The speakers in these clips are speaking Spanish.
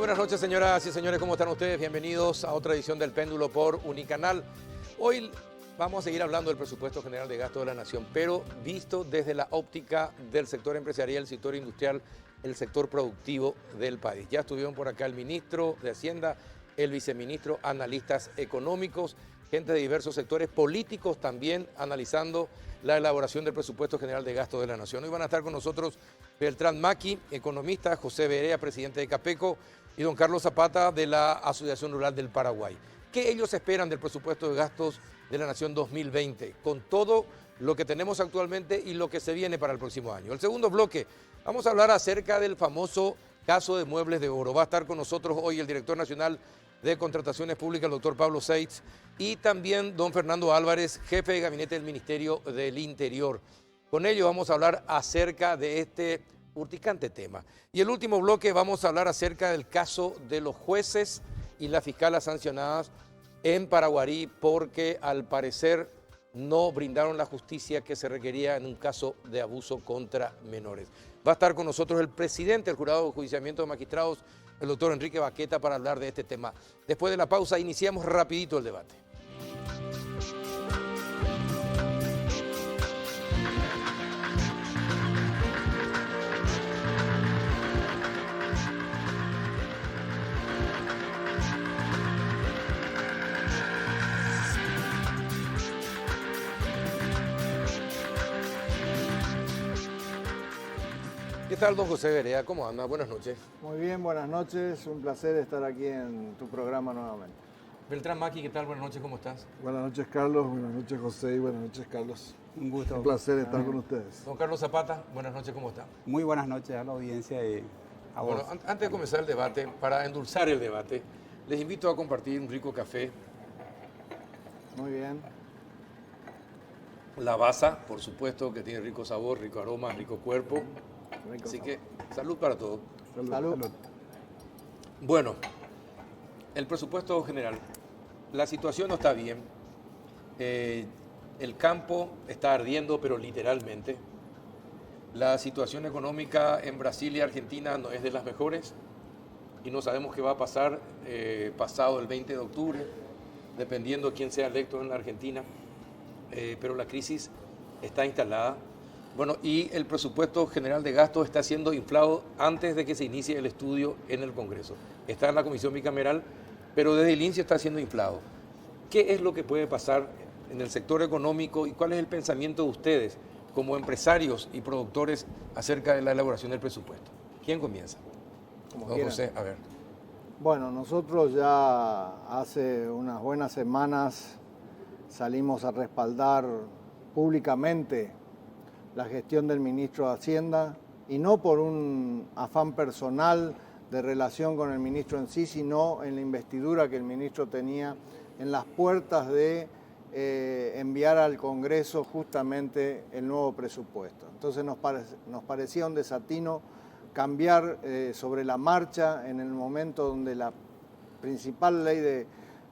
buenas noches, señoras y señores, ¿cómo están ustedes? Bienvenidos a otra edición del Péndulo por Unicanal. Hoy vamos a seguir hablando del presupuesto general de gasto de la nación, pero visto desde la óptica del sector empresarial, el sector industrial, el sector productivo del país. Ya estuvieron por acá el ministro de Hacienda, el viceministro, analistas económicos, gente de diversos sectores políticos también analizando la elaboración del presupuesto general de gasto de la nación. Hoy van a estar con nosotros Beltrán Maqui, economista, José Berea, presidente de Capeco, y don Carlos Zapata de la Asociación Rural del Paraguay. ¿Qué ellos esperan del presupuesto de gastos de la nación 2020, con todo lo que tenemos actualmente y lo que se viene para el próximo año? El segundo bloque, vamos a hablar acerca del famoso caso de Muebles de Oro. Va a estar con nosotros hoy el director nacional de Contrataciones Públicas, el doctor Pablo Seitz, y también don Fernando Álvarez, jefe de gabinete del Ministerio del Interior. Con ellos vamos a hablar acerca de este urticante tema. Y el último bloque vamos a hablar acerca del caso de los jueces y las fiscalas sancionadas en Paraguarí porque al parecer no brindaron la justicia que se requería en un caso de abuso contra menores. Va a estar con nosotros el presidente del Jurado de Enjuiciamiento de Magistrados, el doctor Enrique Baqueta, para hablar de este tema. Después de la pausa iniciamos rapidito el debate. ¿Qué tal, don José Berea? ¿Cómo anda? Buenas noches. Muy bien, buenas noches. Un placer estar aquí en tu programa nuevamente. Beltrán Maqui, ¿qué tal? Buenas noches, ¿cómo estás? Buenas noches, Carlos. Buenas noches, José. Y buenas noches, Carlos. Un gusto. Un placer estar con ustedes. Don Carlos Zapata, buenas noches, ¿cómo está? Muy buenas noches a la audiencia y a vos. Bueno, antes de comenzar el debate, para endulzar el debate, les invito a compartir un rico café. Muy bien. Lavazza, por supuesto, que tiene rico sabor, rico aroma, rico cuerpo. Rico Así sabor. que salud para todos. Salud. Bueno, el presupuesto general. La situación no está bien. El campo está ardiendo, pero literalmente. La situación económica en Brasil y Argentina no es de las mejores y no sabemos qué va a pasar pasado el 20 de octubre, dependiendo quién sea electo en la Argentina. Pero la crisis está instalada. Bueno, y el presupuesto general de gastos está siendo inflado antes de que se inicie el estudio en el Congreso. Está en la comisión bicameral, pero desde el inicio está siendo inflado. ¿Qué es lo que puede pasar en el sector económico y cuál es el pensamiento de ustedes como empresarios y productores acerca de la elaboración del presupuesto? ¿Quién comienza? Como Don quieran. José, a ver. Bueno, nosotros ya hace unas buenas semanas salimos a respaldar públicamente la gestión del ministro de Hacienda y no por un afán personal de relación con el ministro en sí, sino en la investidura que el ministro tenía en las puertas de enviar al Congreso justamente el nuevo presupuesto. Entonces nos parecía un desatino cambiar sobre la marcha en el momento donde la principal ley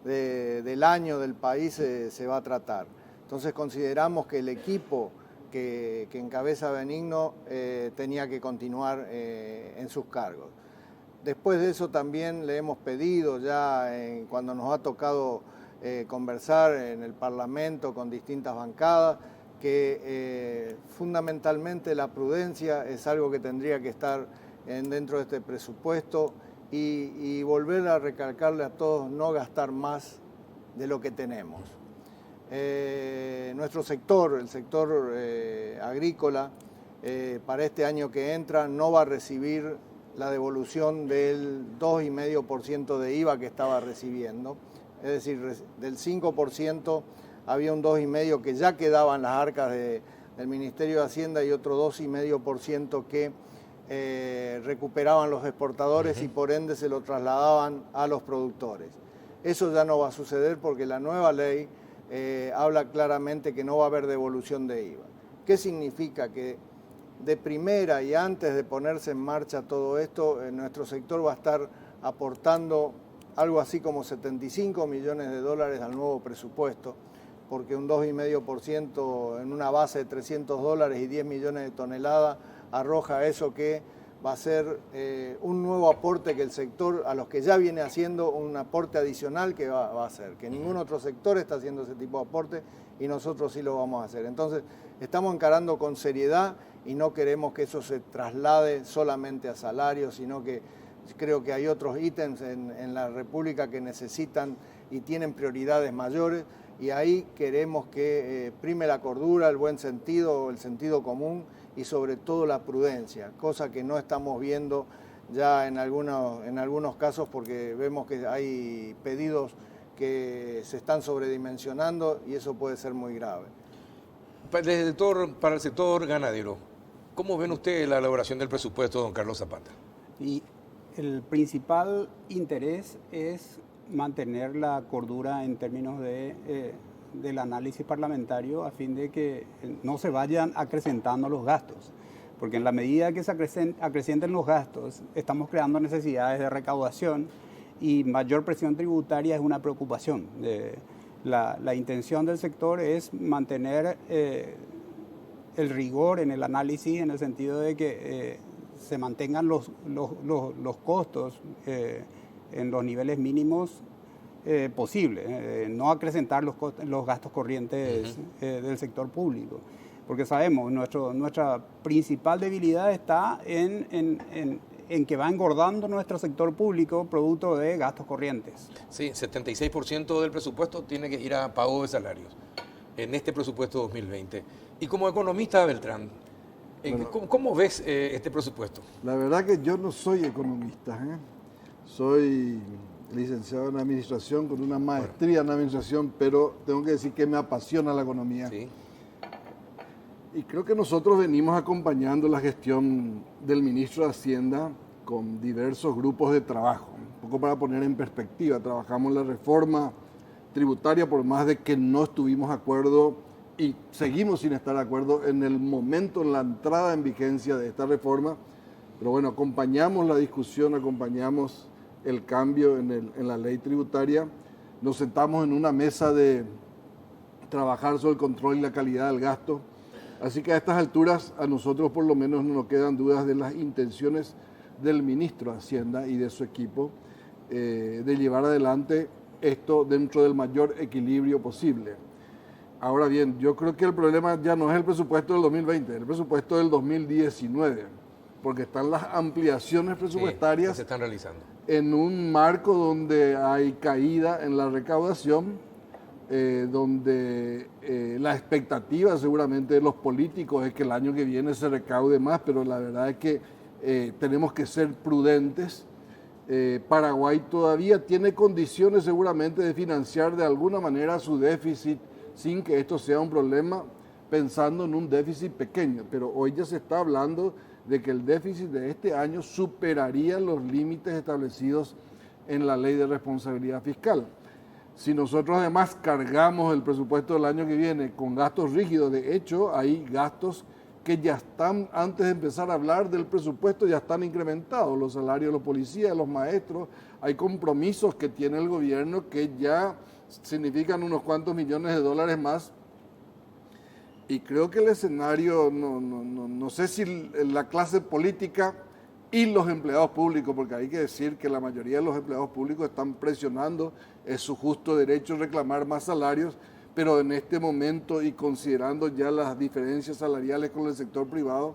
del año del país se va a tratar. Entonces consideramos que el equipo que encabeza Benigno tenía que continuar en sus cargos. Después de eso también le hemos pedido ya cuando nos ha tocado conversar en el Parlamento con distintas bancadas que fundamentalmente la prudencia es algo que tendría que estar dentro de este presupuesto y volver a recalcarle a todos no gastar más de lo que tenemos. Nuestro sector, el sector agrícola, para este año que entra no va a recibir la devolución del 2,5% de IVA que estaba recibiendo. Es decir, del 5% había un 2,5% que ya quedaba en las arcas del Ministerio de Hacienda y otro 2,5% que recuperaban los exportadores y por ende se lo trasladaban a los productores. Eso ya no va a suceder porque la nueva ley habla claramente que no va a haber devolución de IVA. ¿Qué significa? Que de primera y antes de ponerse en marcha todo esto, nuestro sector va a estar aportando algo así como 75 millones de dólares al nuevo presupuesto, porque un 2,5% en una base de $300 y 10 millones de toneladas arroja eso que va a ser un nuevo aporte que el sector, a los que ya viene haciendo, un aporte adicional que va a hacer, que ningún otro sector está haciendo ese tipo de aporte y nosotros sí lo vamos a hacer. Entonces, estamos encarando con seriedad y no queremos que eso se traslade solamente a salarios, sino que creo que hay otros ítems en la República que necesitan y tienen prioridades mayores, y ahí queremos que prime la cordura, el buen sentido, el sentido común y sobre todo la prudencia, cosa que no estamos viendo ya en algunos casos, porque vemos que hay pedidos que se están sobredimensionando y eso puede ser muy grave. Para el sector ganadero, ¿cómo ven ustedes la elaboración del presupuesto, don Carlos Zapata? Y el principal interés es mantener la cordura en términos del análisis parlamentario a fin de que no se vayan acrecentando los gastos. Porque en la medida que se acrecienten los gastos, estamos creando necesidades de recaudación y mayor presión tributaria es una preocupación. La intención del sector es mantener el rigor en el análisis en el sentido de que se mantengan los costos en los niveles mínimos posibles, no acrecentar los gastos corrientes del sector público. Porque sabemos, nuestra principal debilidad está en que va engordando nuestro sector público producto de gastos corrientes. Sí, 76% del presupuesto tiene que ir a pago de salarios en este presupuesto 2020. Y como economista, Beltrán, bueno, ¿cómo ves este presupuesto? La verdad que yo no soy economista, soy licenciado en administración con una maestría en administración, pero tengo que decir que me apasiona la economía. Sí. Y creo que nosotros venimos acompañando la gestión del ministro de Hacienda con diversos grupos de trabajo. Un poco para poner en perspectiva, trabajamos la reforma tributaria por más de que no estuvimos de acuerdo y seguimos sin estar de acuerdo en el momento, en la entrada en vigencia de esta reforma. Pero bueno, acompañamos la discusión, acompañamos el cambio en la ley tributaria. Nos sentamos en una mesa de trabajar sobre el control y la calidad del gasto. Así que a estas alturas a nosotros por lo menos no nos quedan dudas de las intenciones del ministro de Hacienda y de su equipo de llevar adelante esto dentro del mayor equilibrio posible. Ahora bien, yo creo que el problema ya no es el presupuesto del 2020, es el presupuesto del 2019, porque están las ampliaciones presupuestarias se están realizando en un marco donde hay caída en la recaudación, donde la expectativa seguramente de los políticos es que el año que viene se recaude más, pero la verdad es que tenemos que ser prudentes. Paraguay todavía tiene condiciones seguramente de financiar de alguna manera su déficit sin que esto sea un problema, pensando en un déficit pequeño, pero hoy ya se está hablando de que el déficit de este año superaría los límites establecidos en la Ley de Responsabilidad Fiscal. Si nosotros además cargamos el presupuesto del año que viene con gastos rígidos, de hecho hay gastos que ya están, antes de empezar a hablar del presupuesto, ya están incrementados, los salarios de los policías, de los maestros, hay compromisos que tiene el gobierno que ya significan unos cuantos millones de dólares más. Y creo que el escenario, no sé si la clase política y los empleados públicos, porque hay que decir que la mayoría de los empleados públicos están presionando, es su justo derecho reclamar más salarios, pero en este momento y considerando ya las diferencias salariales con el sector privado,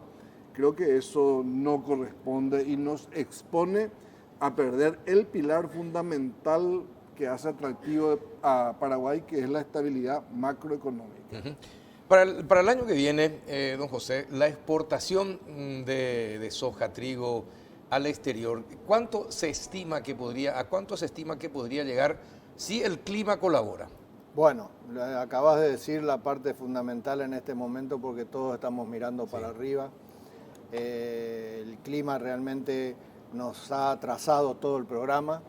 creo que eso no corresponde y nos expone a perder el pilar fundamental que hace atractivo a Paraguay, que es la estabilidad macroeconómica. Para el año que viene, don José, la exportación de soja, trigo al exterior, ¿a cuánto se estima que podría llegar si el clima colabora? Bueno, acabas de decir la parte fundamental en este momento porque todos estamos mirando para arriba. El clima realmente nos ha atrasado todo el programa.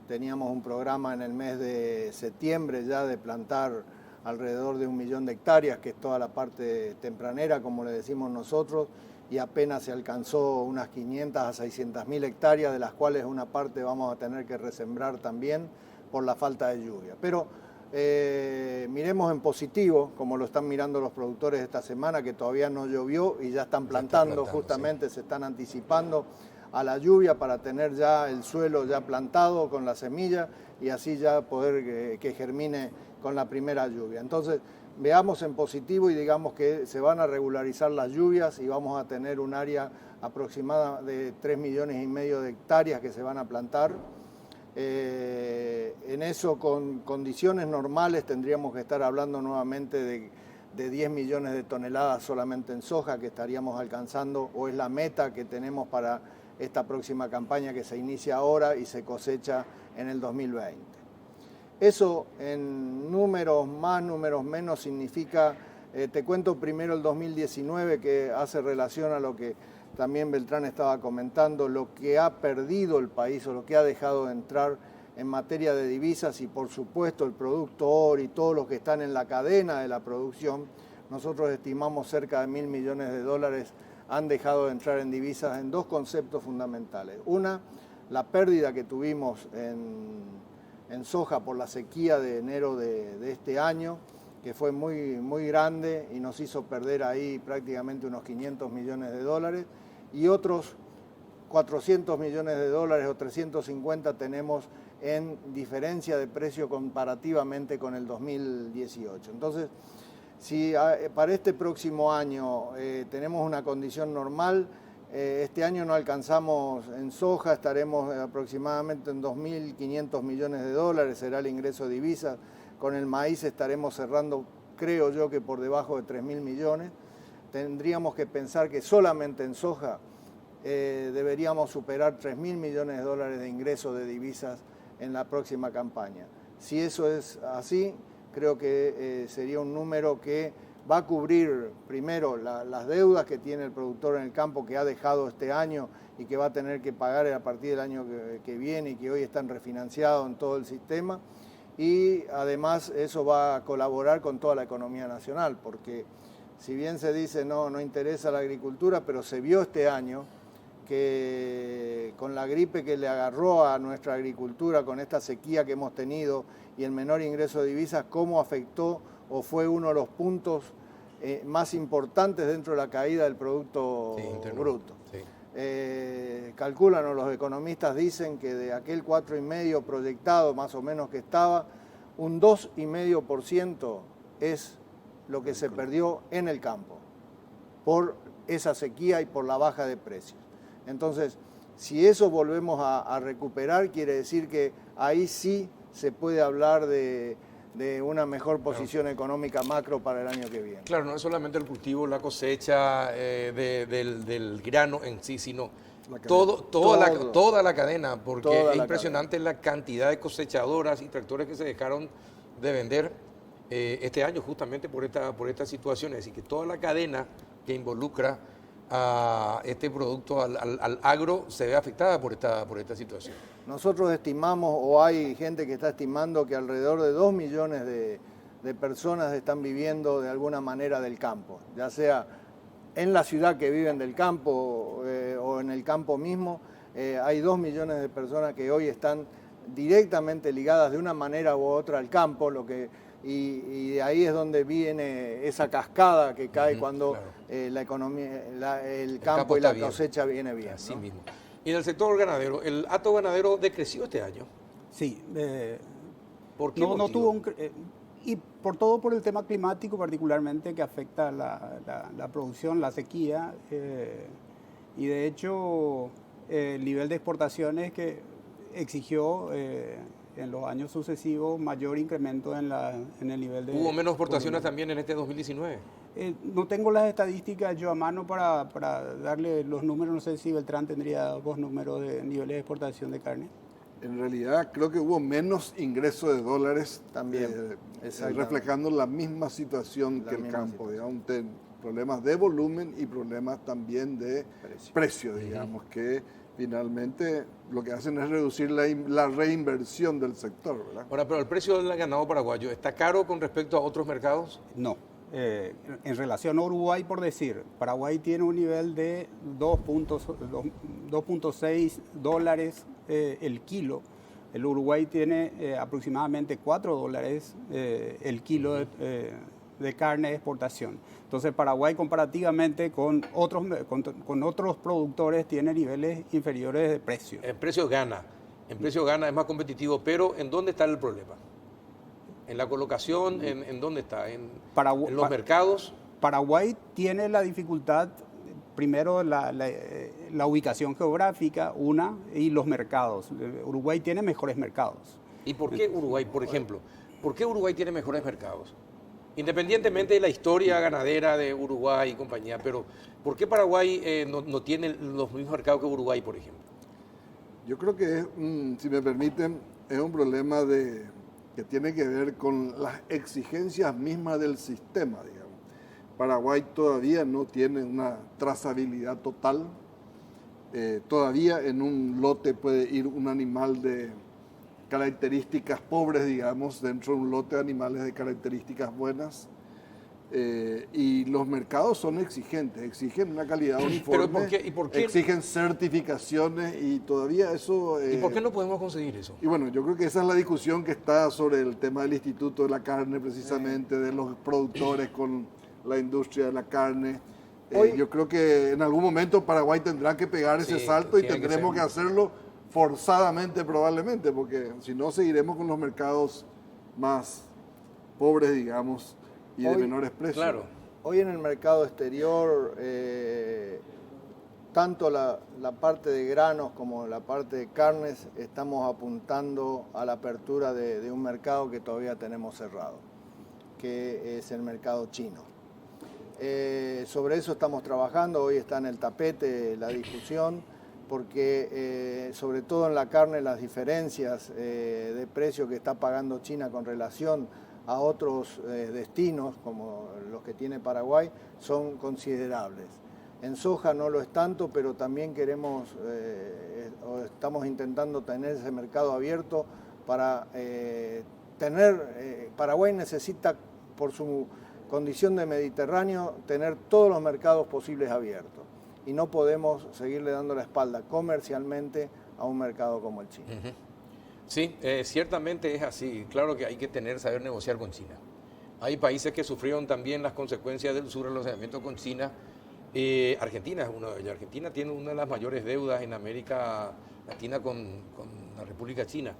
Teníamos un programa en el mes de septiembre ya de plantar alrededor de 1 millón de hectáreas, que es toda la parte tempranera, como le decimos nosotros, y apenas se alcanzó unas 500 a 600 mil hectáreas, de las cuales una parte vamos a tener que resembrar también por la falta de lluvia. Pero miremos en positivo, como lo están mirando los productores esta semana, que todavía no llovió y ya están plantando, justamente sí. Se están anticipando a la lluvia para tener ya el suelo ya plantado con la semilla y así ya poder que germine con la primera lluvia. Entonces, veamos en positivo y digamos que se van a regularizar las lluvias y vamos a tener un área aproximada de 3,5 millones de hectáreas que se van a plantar. En eso, con condiciones normales, tendríamos que estar hablando nuevamente de 10 millones de toneladas solamente en soja que estaríamos alcanzando, o es la meta que tenemos para esta próxima campaña que se inicia ahora y se cosecha en el 2020. Eso en números más, números menos significa, te cuento primero el 2019 que hace relación a lo que también Beltrán estaba comentando, lo que ha perdido el país o lo que ha dejado de entrar en materia de divisas y por supuesto el productor y todos los que están en la cadena de la producción. Nosotros estimamos cerca de 1.000 millones de dólares han dejado de entrar en divisas en dos conceptos fundamentales. Una, la pérdida que tuvimos en soja por la sequía de enero de este año, que fue muy grande y nos hizo perder ahí prácticamente unos 500 millones de dólares, y otros 400 millones de dólares o 350 tenemos en diferencia de precio comparativamente con el 2018. Entonces, si para este próximo año tenemos una condición normal, este año no alcanzamos en soja, estaremos aproximadamente en 2.500 millones de dólares, será el ingreso de divisas. Con el maíz estaremos cerrando, creo yo, que por debajo de 3.000 millones. Tendríamos que pensar que solamente en soja deberíamos superar 3.000 millones de dólares de ingreso de divisas en la próxima campaña. Si eso es así, creo que sería un número que va a cubrir primero las deudas que tiene el productor en el campo, que ha dejado este año y que va a tener que pagar a partir del año que viene y que hoy están refinanciados en todo el sistema. Y además eso va a colaborar con toda la economía nacional, porque si bien se dice no interesa la agricultura, pero se vio este año que con la gripe que le agarró a nuestra agricultura, con esta sequía que hemos tenido y el menor ingreso de divisas, cómo afectó o fue uno de los puntos más importantes dentro de la caída del Producto Bruto. Sí. Calculan, o los economistas dicen que de aquel 4,5% proyectado más o menos que estaba, un 2,5% es lo que se perdió en el campo por esa sequía y por la baja de precios. Entonces, si eso volvemos a recuperar, quiere decir que ahí sí se puede hablar de una mejor posición económica macro para el año que viene. Claro, no es solamente el cultivo, la cosecha del grano en sí, sino toda la cadena, porque es impresionante la cantidad de cosechadoras y tractores que se dejaron de vender este año justamente por esta situación. Es decir, que toda la cadena que involucra a este producto, al agro, se ve afectada por esta situación. Nosotros estimamos, o hay gente que está estimando, que alrededor de 2 millones de personas están viviendo de alguna manera del campo, ya sea en la ciudad que viven del campo o en el campo mismo. Hay 2 millones de personas que hoy están directamente ligadas de una manera u otra al campo, y de ahí es donde viene esa cascada que cae cuando la economía, el campo y la cosecha viene bien. Así mismo. Y en el sector ganadero, ¿el hato ganadero decreció este año? Sí. ¿Por qué no tuvo y por el tema climático particularmente, que afecta la producción, la sequía, y de hecho el nivel de exportaciones que exigió en los años sucesivos mayor incremento en el nivel de... ¿Hubo menos exportaciones también en este 2019? No tengo las estadísticas yo a mano para darle los números. No sé si Beltrán tendría dos números de niveles de exportación de carne. En realidad creo que hubo menos ingreso de dólares también, reflejando la misma situación que el campo, digamos, problemas de volumen y problemas también de precio, digamos, que finalmente lo que hacen es reducir la reinversión del sector, ¿verdad? Ahora, pero el precio del ganado paraguayo, ¿está caro con respecto a otros mercados? No. En relación a Uruguay, por decir, Paraguay tiene un nivel de 2.6 dólares el kilo El Uruguay tiene aproximadamente $4 el kilo de carne de exportación. Entonces Paraguay comparativamente con otros productores tiene niveles inferiores de precio. En precio gana, es más competitivo, pero ¿en dónde está el problema? ¿En la colocación? ¿En dónde está? ¿En los mercados? Paraguay tiene la dificultad, primero la ubicación geográfica, y los mercados. Uruguay tiene mejores mercados. ¿Y por qué Uruguay, por ejemplo? ¿Por qué Uruguay tiene mejores mercados? Independientemente de la historia ganadera de Uruguay y compañía, pero ¿por qué Paraguay no tiene los mismos mercados que Uruguay, por ejemplo? Yo creo que es, si me permiten, es un problema que tiene que ver con las exigencias mismas del sistema, digamos. Paraguay todavía no tiene una trazabilidad total. Todavía en un lote puede ir un animal de características pobres, digamos, dentro de un lote de animales de características buenas. Y los mercados son exigentes, exigen una calidad uniforme, ¿Pero por qué? Exigen certificaciones y todavía eso... ¿Y por qué no podemos conseguir eso? Y bueno, yo creo que esa es la discusión que está sobre el tema del Instituto de la Carne, precisamente, de los productores con la industria de la carne. Yo creo que en algún momento Paraguay tendrá que pegar ese salto y tendremos que hacerlo forzadamente probablemente, porque si no seguiremos con los mercados más pobres, digamos, y de menores precios. Claro. Hoy en el mercado exterior, tanto la parte de granos como la parte de carnes, estamos apuntando a la apertura de un mercado que todavía tenemos cerrado, que es el mercado chino. Sobre eso estamos trabajando, hoy está en el tapete la discusión, porque sobre todo en la carne las diferencias de precio que está pagando China con relación a otros destinos como los que tiene Paraguay son considerables. En soja no lo es tanto, pero también queremos o estamos intentando tener ese mercado abierto para Paraguay necesita, por su condición de Mediterráneo, tener todos los mercados posibles abiertos. Y no podemos seguirle dando la espalda comercialmente a un mercado como el chino. Sí, ciertamente es así. Claro que hay que saber negociar con China. Hay países que sufrieron también las consecuencias del subrelacionamiento con China. Argentina es uno de ellos. Argentina tiene una de las mayores deudas en América Latina con la República China.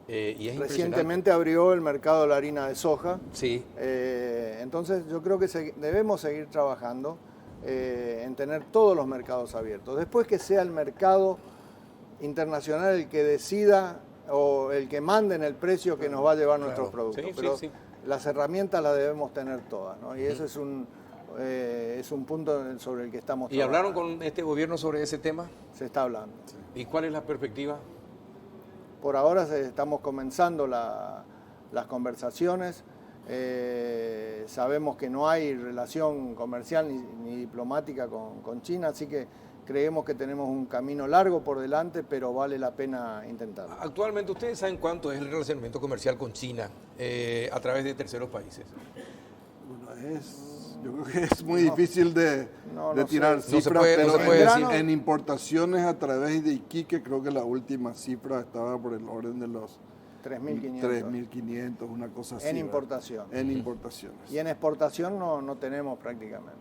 Y es recientemente abrió el mercado de la harina de soja. Sí. Entonces yo creo que debemos seguir trabajando en tener todos los mercados abiertos. Después que sea el mercado internacional el que decida o el que mande en el precio que nos va a llevar nuestros productos. Sí, pero las herramientas las debemos tener todas, ¿no? Y ese es un punto sobre el que estamos trabajando. ¿Y hablaron con este gobierno sobre ese tema? Se está hablando. ¿Y cuál es la perspectiva? Por ahora estamos comenzando las conversaciones. Sabemos que no hay relación comercial ni diplomática con China, así que creemos que tenemos un camino largo por delante, pero vale la pena intentarlo. Actualmente, ¿ustedes saben cuánto es el relacionamiento comercial con China a través de terceros países? Bueno, yo creo que es muy difícil de tirar cifras, pero en importaciones a través de Iquique, creo que la última cifra estaba por el orden de los 3.500, una cosa así. En importación. En importaciones. Y en exportación no tenemos prácticamente.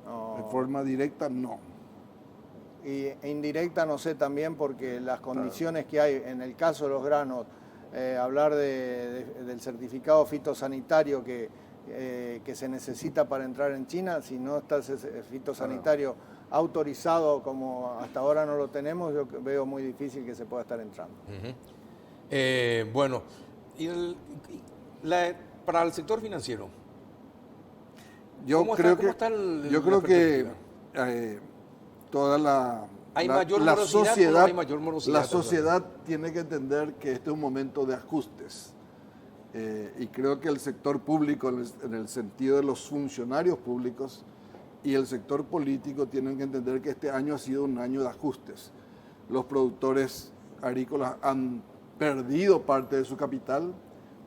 No. De forma directa, no. Y indirecta no sé también porque las condiciones que hay, en el caso de los granos, hablar del certificado fitosanitario que se necesita para entrar en China, si no está ese fitosanitario autorizado como hasta ahora no lo tenemos, yo veo muy difícil que se pueda estar entrando. Bueno, para el sector financiero, yo creo que toda la sociedad tiene que entender que este es un momento de ajustes. Y creo que el sector público, en el sentido de los funcionarios públicos, y el sector político tienen que entender que este año ha sido un año de ajustes. Los productores agrícolas han perdido parte de su capital,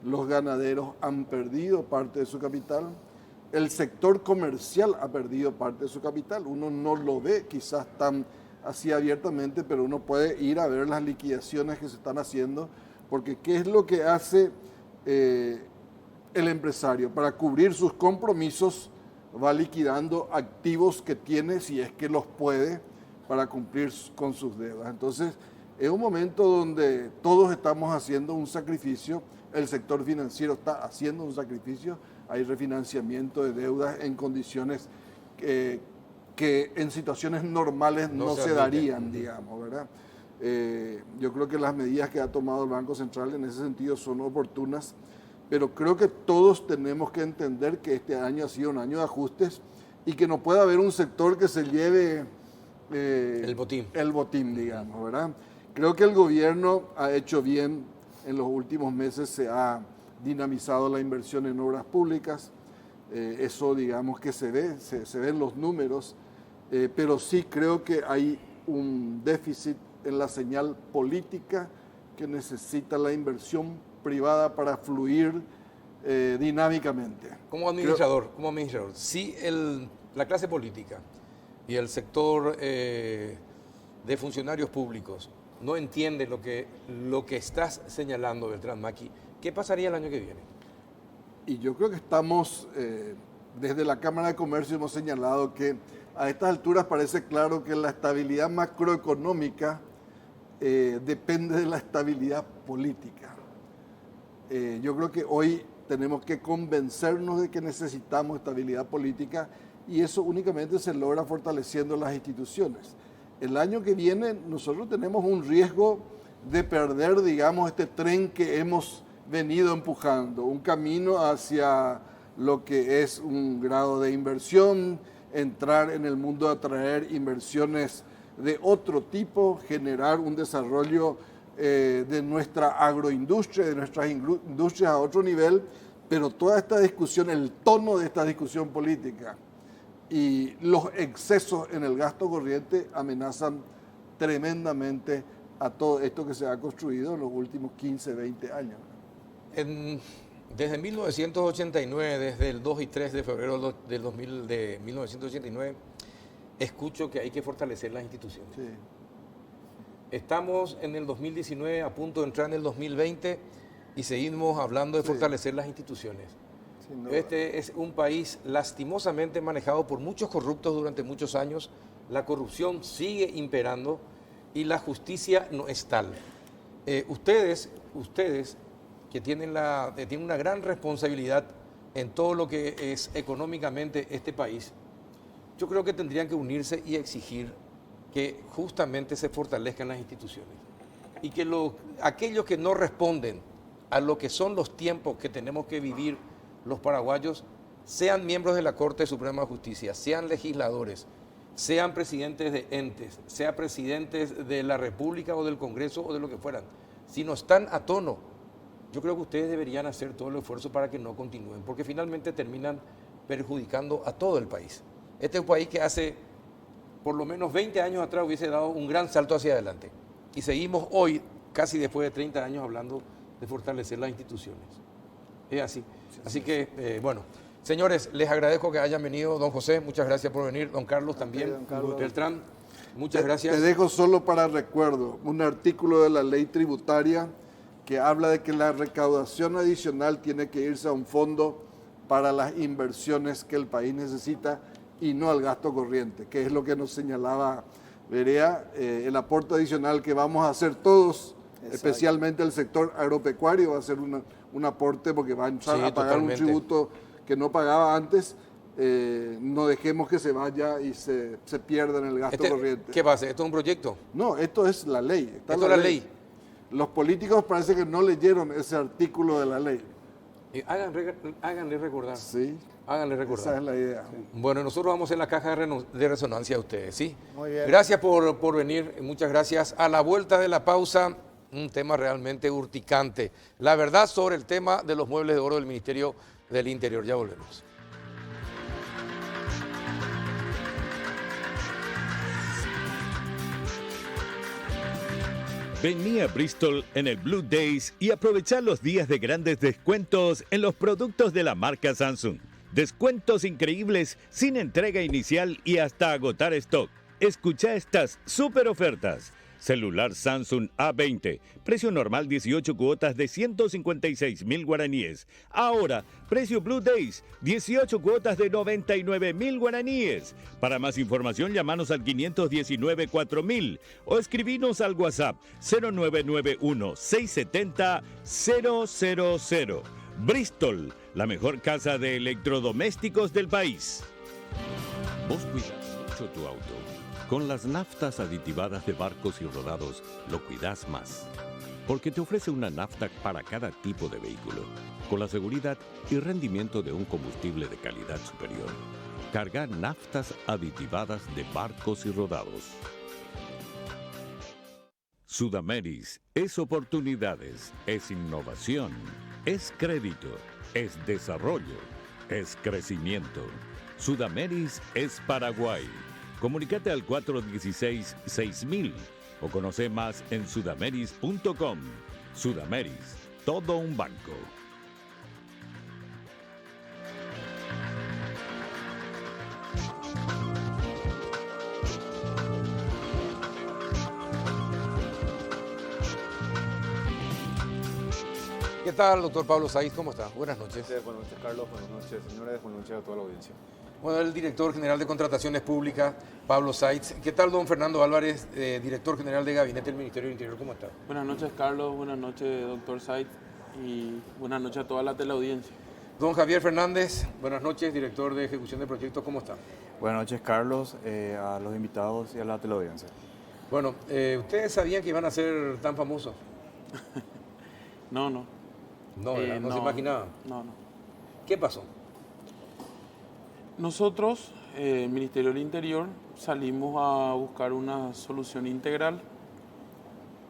los ganaderos han perdido parte de su capital, el sector comercial ha perdido parte de su capital. Uno no lo ve quizás tan así abiertamente, pero uno puede ir a ver las liquidaciones que se están haciendo, porque ¿qué es lo que hace el empresario? Para cubrir sus compromisos va liquidando activos que tiene, si es que los puede, para cumplir con sus deudas. Entonces, es un momento donde todos estamos haciendo un sacrificio, el sector financiero está haciendo un sacrificio, hay refinanciamiento de deudas en condiciones que en situaciones normales no se darían, digamos, ¿verdad? Yo creo que las medidas que ha tomado el Banco Central en ese sentido son oportunas, pero creo que todos tenemos que entender que este año ha sido un año de ajustes y que no puede haber un sector que se lleve el botín, digamos, ¿verdad? Creo que el gobierno ha hecho bien, en los últimos meses se ha dinamizado la inversión en obras públicas, eso digamos que se ven los números, pero sí creo que hay un déficit en la señal política que necesita la inversión privada para fluir dinámicamente. Como administrador, si la clase política y el sector de funcionarios públicos no entiende lo que estás señalando, Beltrán Maqui, ¿qué pasaría el año que viene? Y yo creo que estamos, desde la Cámara de Comercio hemos señalado que a estas alturas parece claro que la estabilidad macroeconómica depende de la estabilidad política. Yo creo que hoy tenemos que convencernos de que necesitamos estabilidad política y eso únicamente se logra fortaleciendo las instituciones. El año que viene nosotros tenemos un riesgo de perder, digamos, este tren que hemos venido empujando, un camino hacia lo que es un grado de inversión, entrar en el mundo de atraer inversiones de otro tipo, generar un desarrollo de nuestra agroindustria, de nuestras industrias a otro nivel, pero toda esta discusión, el tono de esta discusión política y los excesos en el gasto corriente amenazan tremendamente a todo esto que se ha construido en los últimos 15, 20 años. Desde 1989, desde el 2 y 3 de febrero de 1989, escucho que hay que fortalecer las instituciones. Sí. Estamos en el 2019, a punto de entrar en el 2020 y seguimos hablando de fortalecer las instituciones. Este es un país lastimosamente manejado por muchos corruptos durante muchos años. La corrupción sigue imperando y la justicia no es tal. Ustedes que tienen una gran responsabilidad en todo lo que es económicamente este país, yo creo que tendrían que unirse y exigir que justamente se fortalezcan las instituciones y que aquellos que no responden a lo que son los tiempos que tenemos que vivir los paraguayos, sean miembros de la Corte Suprema de Justicia, sean legisladores, sean presidentes de entes, sean presidentes de la República o del Congreso o de lo que fueran, si no están a tono, yo creo que ustedes deberían hacer todo el esfuerzo para que no continúen, porque finalmente terminan perjudicando a todo el país. Este es un país que hace por lo menos 20 años atrás hubiese dado un gran salto hacia adelante. Y seguimos hoy, casi después de 30 años, hablando de fortalecer las instituciones. Es así. Así que, bueno, señores, les agradezco que hayan venido. Don José, muchas gracias por venir. Don Carlos también. Don Carlos. Beltrán, muchas gracias. Te dejo solo para recuerdo un artículo de la ley tributaria que habla de que la recaudación adicional tiene que irse a un fondo para las inversiones que el país necesita y no al gasto corriente, que es lo que nos señalaba Berea, el aporte adicional que vamos a hacer todos, especialmente el sector agropecuario, va a ser un aporte porque va a entrar a pagar un tributo que no pagaba antes. No dejemos que se vaya y se pierda en el gasto corriente. ¿Qué va a hacer? ¿Esto es un proyecto? No, esto es la ley. ¿Esto es la ley? Los políticos parece que no leyeron ese artículo de la ley. Háganle recordar. Sí. Háganle recordar. Esa es la idea. Bueno, nosotros vamos en la caja de resonancia a ustedes, ¿sí? Muy bien. Gracias por venir, muchas gracias. A la vuelta de la pausa, un tema realmente urticante. La verdad sobre el tema de los muebles de oro del Ministerio del Interior. Ya volvemos. Vení a Bristol en el Blue Days y aprovechá los días de grandes descuentos en los productos de la marca Samsung. Descuentos increíbles sin entrega inicial y hasta agotar stock. escucha estas super ofertas. Celular Samsung A20, precio normal 18 cuotas de 156.000 guaraníes. Ahora, precio Blue Days, 18 cuotas de 99.000 guaraníes. Para más información, llámanos al 519-4000 o escribinos al WhatsApp 0991-670-000. Bristol, la mejor casa de electrodomésticos del país. Vos cuidas mucho tu auto. Con las naftas aditivadas de Barcos y Rodados, lo cuidas más. Porque te ofrece una nafta para cada tipo de vehículo, con la seguridad y rendimiento de un combustible de calidad superior. Carga naftas aditivadas de Barcos y Rodados. Sudameris es oportunidades, es innovación, es crédito, es desarrollo, es crecimiento. Sudameris es Paraguay. Comunícate al 416-6000 o conoce más en sudameris.com. Sudameris, todo un banco. ¿Qué tal, doctor Pablo Saiz? ¿Cómo está? Buenas noches. Buenas noches, Carlos. Buenas noches, señores. Buenas noches a toda la audiencia. Bueno, el director general de Contrataciones Públicas, Pablo Saiz. ¿Qué tal, don Fernando Álvarez, director general de Gabinete del Ministerio del Interior? ¿Cómo está? Buenas noches, Carlos. Buenas noches, doctor Saiz. Y buenas noches a toda la teleaudiencia. Don Javier Fernández, buenas noches, director de Ejecución de Proyectos. ¿Cómo está? Buenas noches, Carlos, a los invitados y a la teleaudiencia. Bueno, ¿ustedes sabían que iban a ser tan famosos? No, No, ¿verdad? No se imaginaban. No. ¿Qué pasó? Nosotros, el Ministerio del Interior, salimos a buscar una solución integral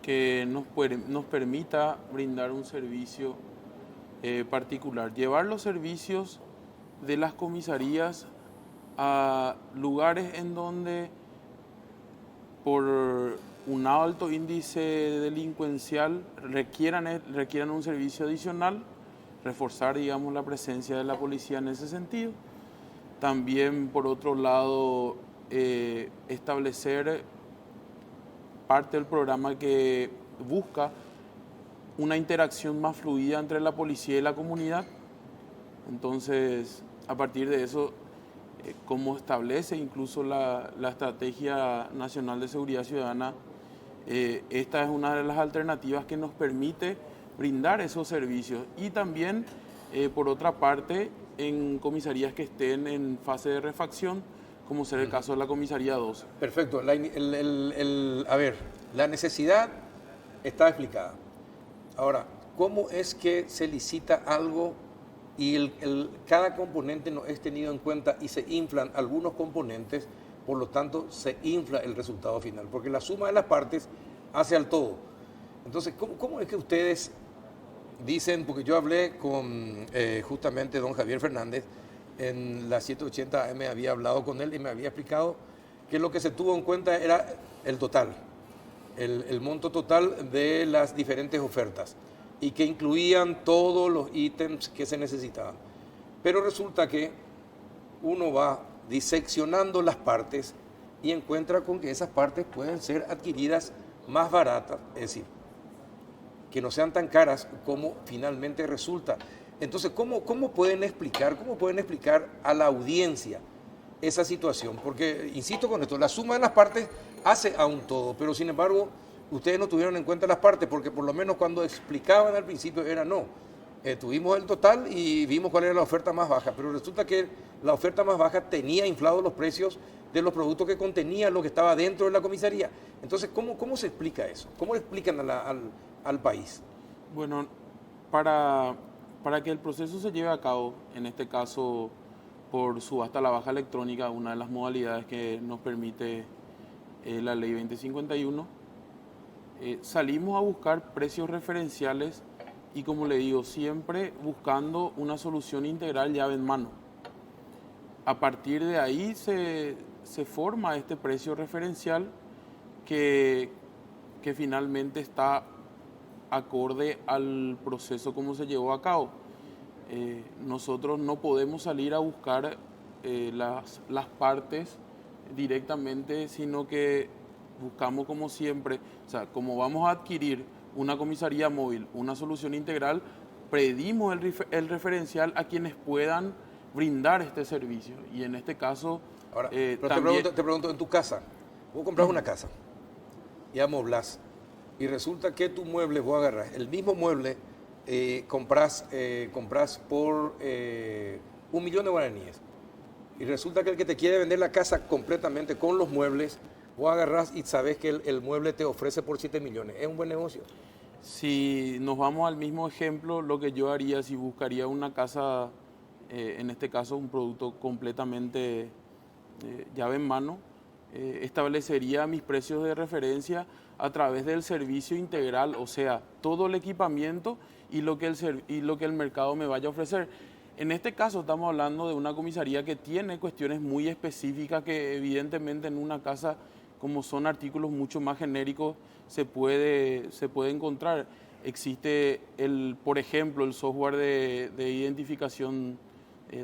que nos permita brindar un servicio particular. Llevar los servicios de las comisarías a lugares en donde por un alto índice delincuencial requieran un servicio adicional, reforzar, digamos, la presencia de la policía en ese sentido. También, por otro lado, establecer parte del programa que busca una interacción más fluida entre la policía y la comunidad. Entonces, a partir de eso, como establece incluso la Estrategia Nacional de Seguridad Ciudadana, esta es una de las alternativas que nos permite brindar esos servicios. Y también, por otra parte, en comisarías que estén en fase de refacción, como será el caso de la comisaría 12. Perfecto. A ver, la necesidad está explicada. Ahora, ¿cómo es que se licita algo y cada componente no es tenido en cuenta y se inflan algunos componentes, por lo tanto se infla el resultado final? Porque la suma de las partes hace al todo. Entonces, ¿cómo es que ustedes dicen? Porque yo hablé con justamente don Javier Fernández en la 780 AM, había hablado con él y me había explicado que lo que se tuvo en cuenta era el total, el monto total de las diferentes ofertas y que incluían todos los ítems que se necesitaban. Pero resulta que uno va diseccionando las partes y encuentra con que esas partes pueden ser adquiridas más baratas, es decir, que no sean tan caras como finalmente resulta. Entonces, ¿cómo pueden explicar a la audiencia esa situación? Porque, insisto con esto, la suma de las partes hace a un todo, pero sin embargo, ustedes no tuvieron en cuenta las partes, porque por lo menos cuando explicaban al principio era no. Tuvimos el total y vimos cuál era la oferta más baja, pero resulta que la oferta más baja tenía inflados los precios de los productos que contenía lo que estaba dentro de la comisaría. Entonces, ¿cómo se explica eso? ¿Cómo le explican al país? Bueno, para que el proceso se lleve a cabo, en este caso por subasta a la baja electrónica, una de las modalidades que nos permite la ley 2051, salimos a buscar precios referenciales y, como le digo, siempre buscando una solución integral llave en mano. A partir de ahí se forma este precio referencial que finalmente está acorde al proceso como se llevó a cabo. Nosotros no podemos salir a buscar las partes directamente, sino que buscamos como siempre, o sea, como vamos a adquirir una comisaría móvil, una solución integral, pedimos el referencial a quienes puedan brindar este servicio. Y en este caso, Ahora, pero también... te pregunto, en tu casa, vos compras una casa y amoblás, y resulta que tu mueble, vos agarras el mismo mueble, compras por 1.000.000 de guaraníes, y resulta que el que te quiere vender la casa completamente con los muebles, vos agarrás y sabes que el mueble te ofrece por 7 millones. ¿Es un buen negocio? Si nos vamos al mismo ejemplo, lo que yo haría si buscaría una casa, en este caso un producto completamente llave en mano, establecería mis precios de referencia a través del servicio integral, o sea, todo el equipamiento y lo que el mercado me vaya a ofrecer. En este caso estamos hablando de una comisaría que tiene cuestiones muy específicas que evidentemente en una casa, como son artículos mucho más genéricos, se puede encontrar. Existe, por ejemplo, el software de identificación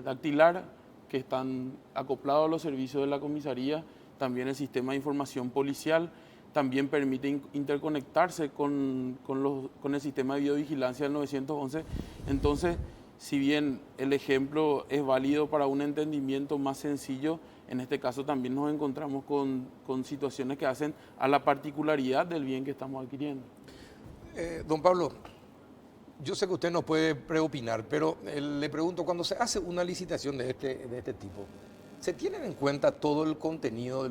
dactilar, que están acoplados a los servicios de la comisaría, también el sistema de información policial, también permite interconectarse con el sistema de videovigilancia del 911. Entonces, si bien el ejemplo es válido para un entendimiento más sencillo, en este caso también nos encontramos con situaciones que hacen a la particularidad del bien que estamos adquiriendo. Don Pablo, yo sé que usted no puede preopinar, pero le pregunto, cuando se hace una licitación de este tipo, ¿se tienen en cuenta todo el contenido de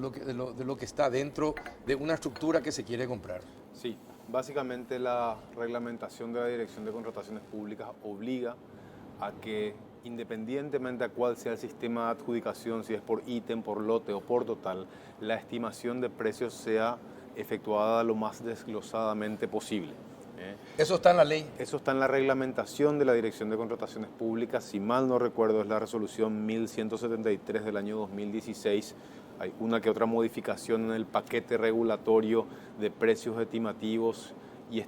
lo que está dentro de una estructura que se quiere comprar? Sí, básicamente la reglamentación de la Dirección de Contrataciones Públicas obliga a que, independientemente a cuál sea el sistema de adjudicación, si es por ítem, por lote o por total, la estimación de precios sea efectuada lo más desglosadamente posible. ¿Eso está en la ley? Eso está en la reglamentación de la Dirección de Contrataciones Públicas. Si mal no recuerdo, es la resolución 1173 del año 2016. Hay una que otra modificación en el paquete regulatorio de precios estimativos y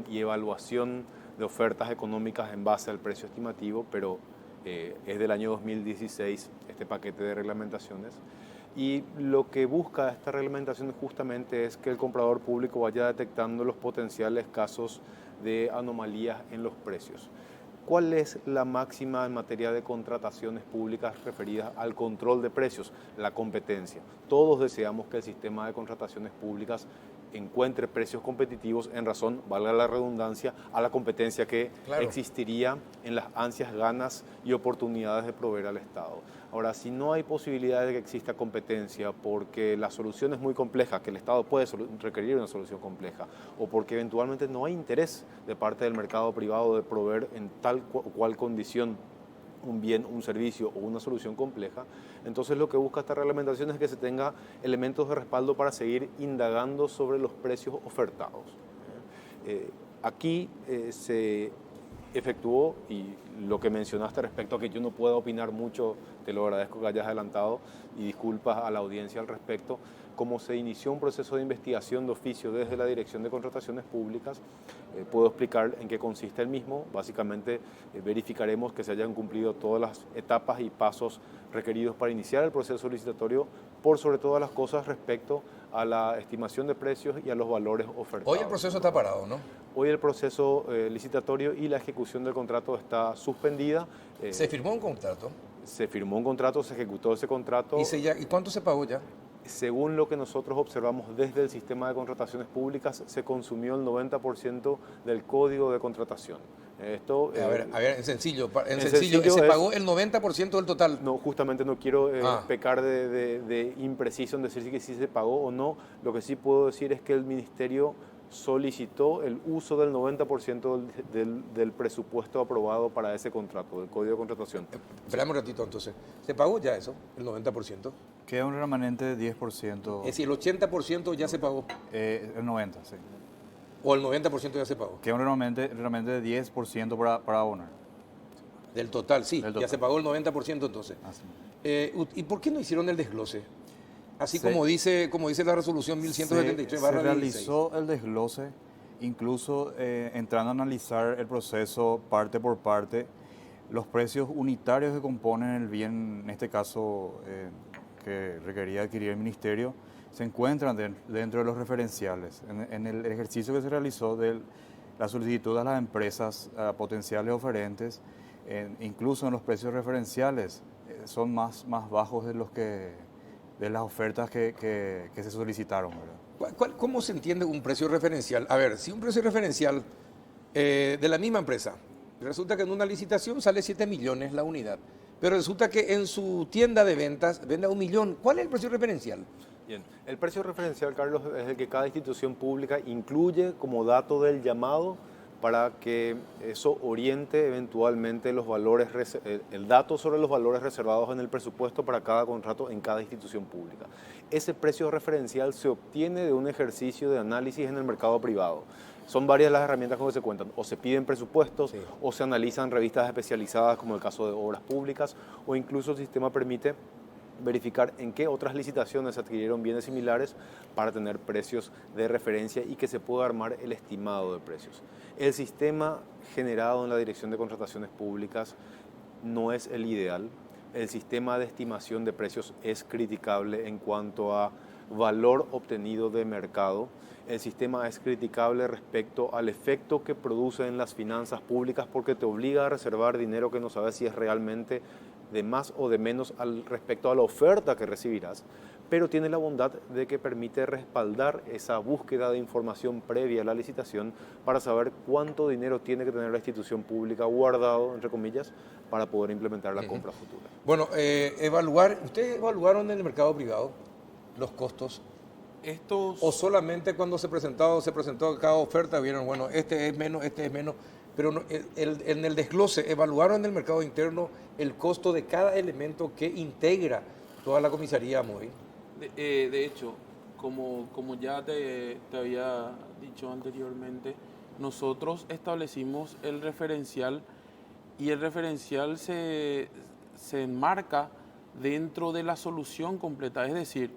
y evaluación de ofertas económicas en base al precio estimativo, pero es del año 2016 este paquete de reglamentaciones. Y lo que busca esta reglamentación justamente es que el comprador público vaya detectando los potenciales casos de anomalías en los precios. ¿Cuál es la máxima en materia de contrataciones públicas referidas al control de precios? La competencia. Todos deseamos que el sistema de contrataciones públicas encuentre precios competitivos en razón, valga la redundancia, a la competencia que existiría en las ansias, ganas y oportunidades de proveer al Estado. Ahora, si no hay posibilidad de que exista competencia porque la solución es muy compleja, que el Estado puede requerir una solución compleja, o porque eventualmente no hay interés de parte del mercado privado de proveer en tal o cual condición un bien, un servicio o una solución compleja, entonces lo que busca esta reglamentación es que se tenga elementos de respaldo para seguir indagando sobre los precios ofertados. Aquí se efectuó, y lo que mencionaste respecto a que yo no puedo opinar mucho, te lo agradezco que hayas adelantado y disculpas a la audiencia al respecto, como se inició un proceso de investigación de oficio desde la Dirección de Contrataciones Públicas, puedo explicar en qué consiste el mismo. Básicamente verificaremos que se hayan cumplido todas las etapas y pasos requeridos para iniciar el proceso licitatorio, por sobre todas las cosas respecto a la estimación de precios y a los valores ofertados. Hoy el proceso está parado, ¿no? Hoy el proceso licitatorio y la ejecución del contrato está suspendida. ¿Se firmó un contrato? Se firmó un contrato, se ejecutó ese contrato. ¿Y cuánto se pagó ya? Según lo que nosotros observamos desde el sistema de contrataciones públicas, se consumió el 90% del código de contratación. Esto, a ver, en sencillo, ¿se pagó el 90% del total? No, justamente no quiero pecar de impreciso en decir que sí se pagó o no. Lo que sí puedo decir es que el Ministerio solicitó el uso del 90% del presupuesto aprobado para ese contrato, del código de contratación. Esperamos un ratito entonces. ¿Se pagó ya eso, el 90%? Queda un remanente de 10%. Es decir, el 80% ya se pagó. El 90%, sí. ¿O el 90% ya se pagó? Queda un remanente de 10% para abonar. Del total, sí. Del total. Ya se pagó el 90% entonces. Así. ¿Y por qué no hicieron el desglose? Así como dice la resolución 1173/16. Se realizó el desglose, incluso entrando a analizar el proceso parte por parte, los precios unitarios que componen el bien, en este caso que requería adquirir el Ministerio se encuentran dentro de los referenciales. En el ejercicio que se realizó de la solicitud a las empresas potenciales oferentes, incluso en los precios referenciales, son más bajos de las ofertas que se solicitaron, ¿verdad? ¿Cómo se entiende un precio referencial? A ver, si un precio referencial de la misma empresa, resulta que en una licitación sale 7 millones la unidad, pero resulta que en su tienda de ventas vende a 1 millón. ¿Cuál es el precio referencial? Bien, el precio referencial, Carlos, es el que cada institución pública incluye como dato del llamado para que eso oriente eventualmente los valores, el dato sobre los valores reservados en el presupuesto para cada contrato en cada institución pública. Ese precio referencial se obtiene de un ejercicio de análisis en el mercado privado. Son varias las herramientas con que se cuentan. O se piden presupuestos, sí, o se analizan revistas especializadas como el caso de obras públicas, o incluso el sistema permite verificar en qué otras licitaciones se adquirieron bienes similares para tener precios de referencia y que se pueda armar el estimado de precios. El sistema generado en la Dirección de Contrataciones Públicas no es el ideal. El sistema de estimación de precios es criticable en cuanto a valor obtenido de mercado. El sistema es criticable respecto al efecto que produce en las finanzas públicas porque te obliga a reservar dinero que no sabes si es realmente de más o de menos respecto a la oferta que recibirás, pero tiene la bondad de que permite respaldar esa búsqueda de información previa a la licitación para saber cuánto dinero tiene que tener la institución pública guardado, entre comillas, para poder implementar la compra futura. Bueno, ¿ustedes evaluaron en el mercado privado los costos? ¿O solamente cuando se presentó cada oferta vieron, bueno, este es menos, pero no, en el desglose, evaluaron en el mercado interno el costo de cada elemento que integra toda la comisaría móvil? De hecho, como ya te había dicho anteriormente, nosotros establecimos el referencial y el referencial se enmarca dentro de la solución completa. Es decir,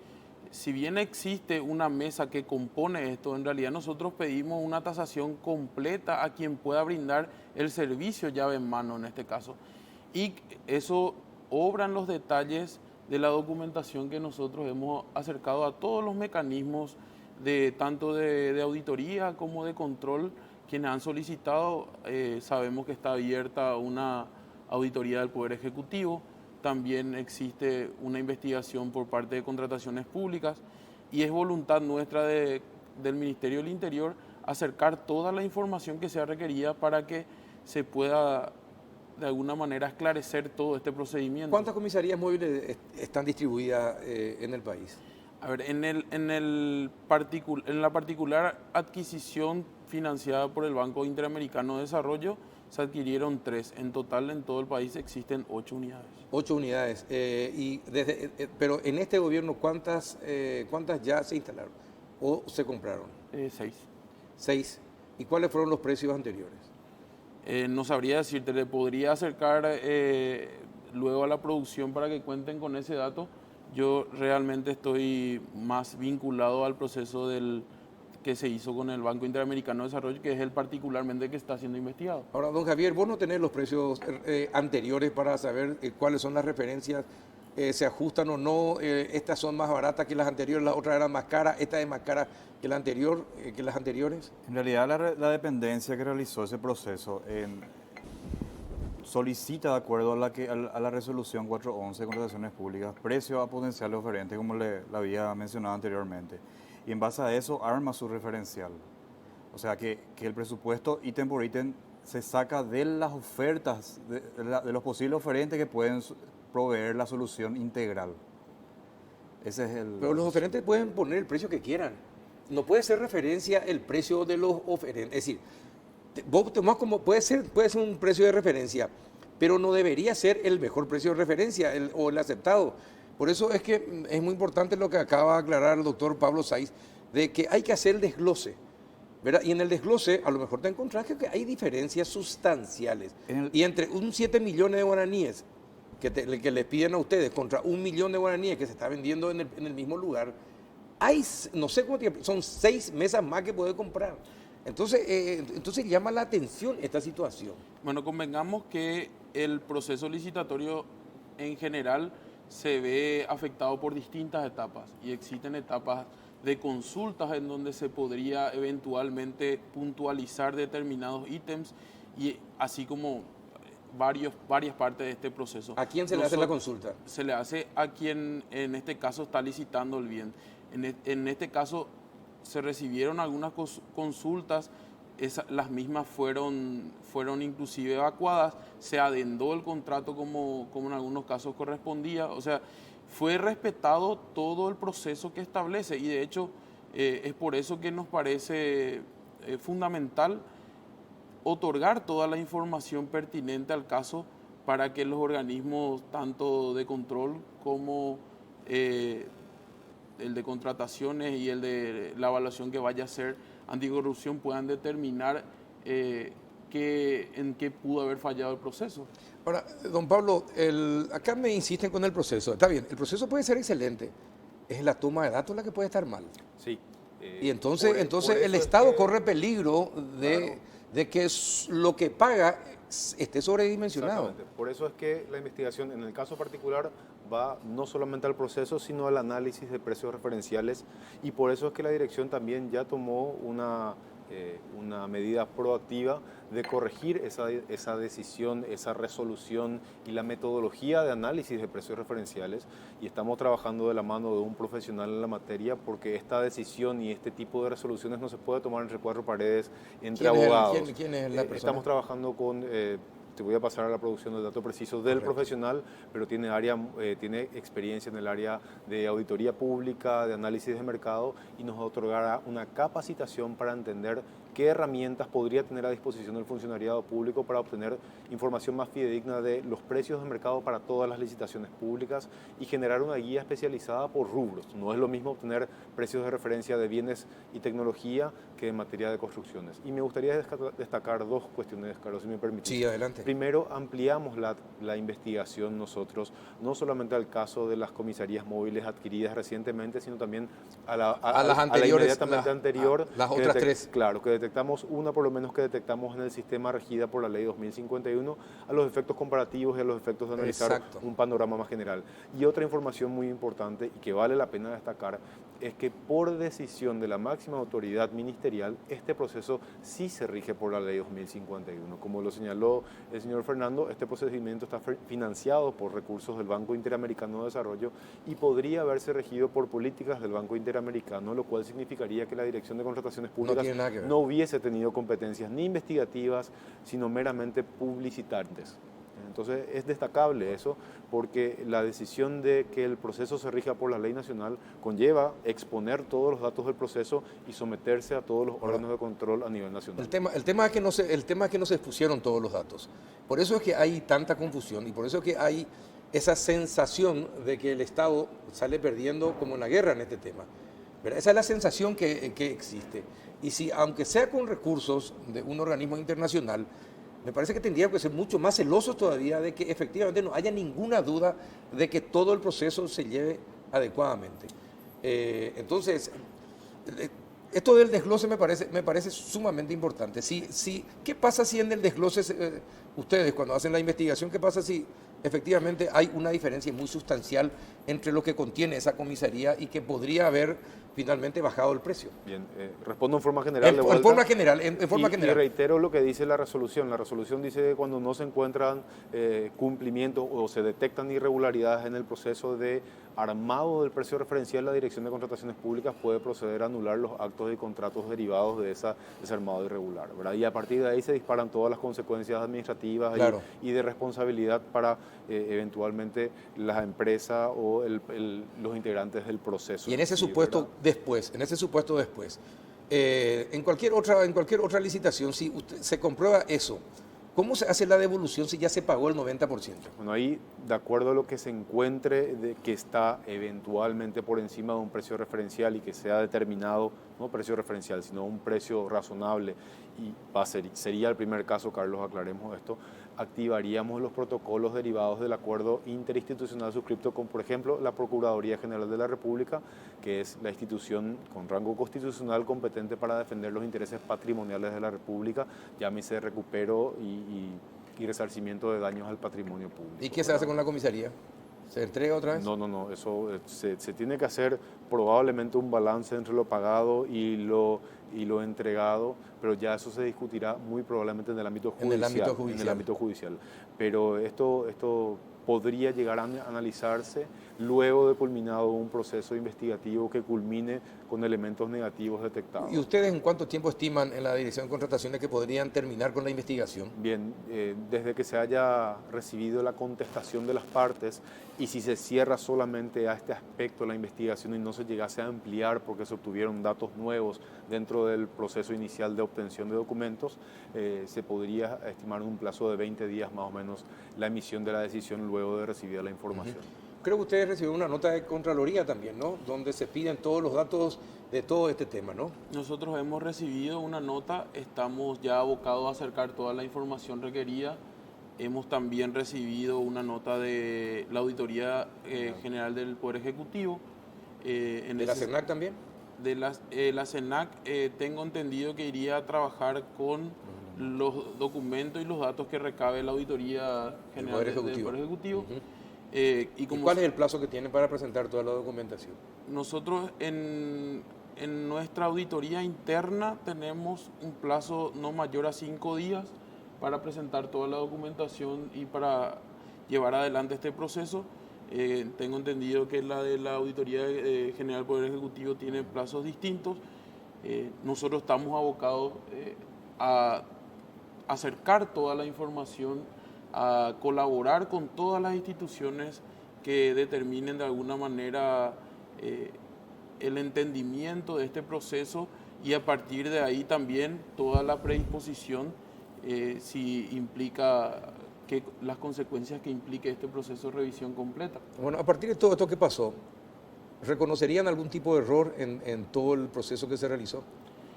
si bien existe una mesa que compone esto, en realidad nosotros pedimos una tasación completa a quien pueda brindar el servicio llave en mano en este caso. Y eso obran los detalles de la documentación que nosotros hemos acercado a todos los mecanismos tanto de auditoría como de control. Quienes han solicitado, sabemos que está abierta una auditoría del Poder Ejecutivo. También existe una investigación por parte de Contrataciones Públicas y es voluntad nuestra del Ministerio del Interior acercar toda la información que sea requerida para que se pueda de alguna manera esclarecer todo este procedimiento. ¿Cuántas comisarías móviles están distribuidas en el país? A ver, en la particular adquisición financiada por el Banco Interamericano de Desarrollo, se adquirieron 3. En total, en todo el país existen 8 unidades. 8 unidades. Pero en este gobierno, ¿cuántas ya se instalaron o se compraron? 6. 6. ¿Y cuáles fueron los precios anteriores? No sabría decirte, le podría acercar luego a la producción para que cuenten con ese dato. Yo realmente estoy más vinculado al proceso que se hizo con el Banco Interamericano de Desarrollo, que es el particularmente que está siendo investigado. Ahora, don Javier, vos no tenés los precios anteriores para saber cuáles son las referencias, se ajustan o no, estas son más baratas que las anteriores, las otras eran más caras, esta es más cara que la anterior, que las anteriores. En realidad la dependencia que realizó ese proceso solicita, de acuerdo a la resolución 411 de Contrataciones Públicas, precio a potenciales oferentes, como le había mencionado anteriormente. Y en base a eso arma su referencial. O sea que el presupuesto ítem por ítem se saca de las ofertas, de los posibles oferentes que pueden proveer la solución integral. Ese es el... Pero los oferentes pueden poner el precio que quieran. No puede ser referencia el precio de los oferentes. Es decir, vos tomás como puede ser un precio de referencia, pero no debería ser el mejor precio de referencia o el aceptado. Por eso es que es muy importante lo que acaba de aclarar el doctor Pablo Saiz, de que hay que hacer el desglose, ¿verdad? Y en el desglose a lo mejor te encontrás que hay diferencias sustanciales. Y entre un 7 millones de guaraníes que les piden a ustedes contra 1 millón de guaraníes que se está vendiendo en el mismo lugar, hay, no sé cómo son 6 mesas más que puede comprar. Entonces llama la atención esta situación. Bueno, convengamos que el proceso licitatorio en general se ve afectado por distintas etapas y existen etapas de consultas en donde se podría eventualmente puntualizar determinados ítems y así como varias partes de este proceso. ¿A quién se le hace la consulta? Se le hace a quien en este caso está licitando el bien. En este caso se recibieron algunas consultas, las mismas fueron inclusive evacuadas, se adendó el contrato como en algunos casos correspondía, o sea, fue respetado todo el proceso que establece y de hecho es por eso que nos parece fundamental otorgar toda la información pertinente al caso para que los organismos tanto de control como el de contrataciones y el de la evaluación que vaya a hacer anticorrupción puedan determinar en qué pudo haber fallado el proceso. Ahora, don Pablo, acá me insisten con el proceso. Está bien, el proceso puede ser excelente, es la toma de datos la que puede estar mal. Sí. Y entonces por el eso Estado es que, corre peligro de que lo que paga esté sobredimensionado. exactamente. Por eso es que la investigación, en el caso particular, va no solamente al proceso, sino al análisis de precios referenciales. Y por eso es que la dirección también ya tomó una medida proactiva de corregir esa decisión, esa resolución y la metodología de análisis de precios referenciales. Y estamos trabajando de la mano de un profesional en la materia porque esta decisión y este tipo de resoluciones no se puede tomar entre cuatro paredes, entre abogados. ¿Quién es la persona? Estamos trabajando con... te voy a pasar a la producción del dato preciso del profesional, pero tiene experiencia en el área de auditoría pública, de análisis de mercado y nos otorgará una capacitación para entender qué herramientas podría tener a disposición el funcionariado público para obtener información más fidedigna de los precios de mercado para todas las licitaciones públicas y generar una guía especializada por rubros. No es lo mismo obtener precios de referencia de bienes y tecnología que en materia de construcciones. Y me gustaría destacar dos cuestiones, Carlos, si me permitís. Sí, adelante. Primero, ampliamos la investigación nosotros, no solamente al caso de las comisarías móviles adquiridas recientemente, sino también a las anteriores, inmediatamente anterior. Las otras tres. Claro, que detectamos una por lo menos que detectamos en el sistema regida por la ley 2051 a los efectos comparativos y a los efectos de analizar Exacto. un panorama más general. Y otra información muy importante y que vale la pena destacar es que por decisión de la máxima autoridad ministerial, este proceso sí se rige por la ley 2051. Como lo señaló el señor Fernando, este procedimiento está financiado por recursos del Banco Interamericano de Desarrollo y podría haberse regido por políticas del Banco Interamericano, lo cual significaría que la Dirección de Contrataciones Públicas no hubiese tenido competencias ni investigativas, sino meramente publicitantes. Entonces es destacable eso porque la decisión de que el proceso se rija por la ley nacional conlleva exponer todos los datos del proceso y someterse a todos los órganos de control a nivel nacional. El tema es que no se expusieron todos los datos. Por eso es que hay tanta confusión y por eso es que hay esa sensación de que el Estado sale perdiendo como en la guerra en este tema. ¿Verdad? Esa es la sensación que existe. Y si, aunque sea con recursos de un organismo internacional, me parece que tendríamos que ser mucho más celosos todavía de que efectivamente no haya ninguna duda de que todo el proceso se lleve adecuadamente. Entonces, esto del desglose me parece sumamente importante. ¿Qué pasa si en el desglose, ustedes cuando hacen la investigación, qué pasa si efectivamente hay una diferencia muy sustancial entre lo que contiene esa comisaría y que podría haber finalmente bajado el precio? Bien, respondo en forma general. En forma general. Y reitero lo que dice la resolución. La resolución dice que cuando no se encuentran cumplimientos o se detectan irregularidades en el proceso de armado del precio referencial, la Dirección de Contrataciones Públicas puede proceder a anular los actos y contratos derivados de ese armado irregular, ¿verdad? Y a partir de ahí se disparan todas las consecuencias administrativas y de responsabilidad para eventualmente la empresa o los integrantes del proceso. Y en ese supuesto después, en cualquier otra licitación, si se comprueba eso, ¿cómo se hace la devolución si ya se pagó el 90%? Bueno, ahí, de acuerdo a lo que se encuentre que está eventualmente por encima de un precio referencial y que sea determinado, no precio referencial, sino un precio razonable, y sería el primer caso, Carlos, aclaremos esto, activaríamos los protocolos derivados del acuerdo interinstitucional suscripto con, por ejemplo, la Procuraduría General de la República, que es la institución con rango constitucional competente para defender los intereses patrimoniales de la República, llámese recupero y resarcimiento de daños al patrimonio público. ¿Y qué se hace con la comisaría? ¿Se entrega otra vez? No, eso se tiene que hacer probablemente un balance entre lo pagado y lo entregado, pero ya eso se discutirá muy probablemente en el ámbito judicial. En el ámbito judicial. Pero esto podría llegar a analizarse luego de culminado un proceso investigativo que culmine con elementos negativos detectados. ¿Y ustedes en cuánto tiempo estiman en la Dirección de Contrataciones que podrían terminar con la investigación? Bien, desde que se haya recibido la contestación de las partes y si se cierra solamente a este aspecto la investigación y no se llegase a ampliar porque se obtuvieron datos nuevos dentro del proceso inicial de obtención de documentos, se podría estimar en un plazo de 20 días más o menos la emisión de la decisión luego de recibir la información. Creo que ustedes recibieron una nota de Contraloría también, ¿no? Donde se piden todos los datos de todo este tema, ¿no? Nosotros hemos recibido una nota, estamos ya abocados a acercar toda la información requerida. Hemos también recibido una nota de la Auditoría General del Poder Ejecutivo. ¿De la CENAC también? De la CENAC tengo entendido que iría a trabajar con los documentos y los datos que recabe la Auditoría General del Poder Ejecutivo. ¿Y cuál es el plazo que tienen para presentar toda la documentación? Nosotros en nuestra auditoría interna tenemos un plazo no mayor a 5 días para presentar toda la documentación y para llevar adelante este proceso. Tengo entendido que la de la Auditoría General del Poder Ejecutivo tiene plazos distintos. Nosotros estamos abocados a acercar toda la información, a colaborar con todas las instituciones que determinen de alguna manera el entendimiento de este proceso y a partir de ahí también toda la predisposición si implica las consecuencias que implique este proceso de revisión completa. Bueno, a partir de todo esto que pasó, ¿reconocerían algún tipo de error en todo el proceso que se realizó?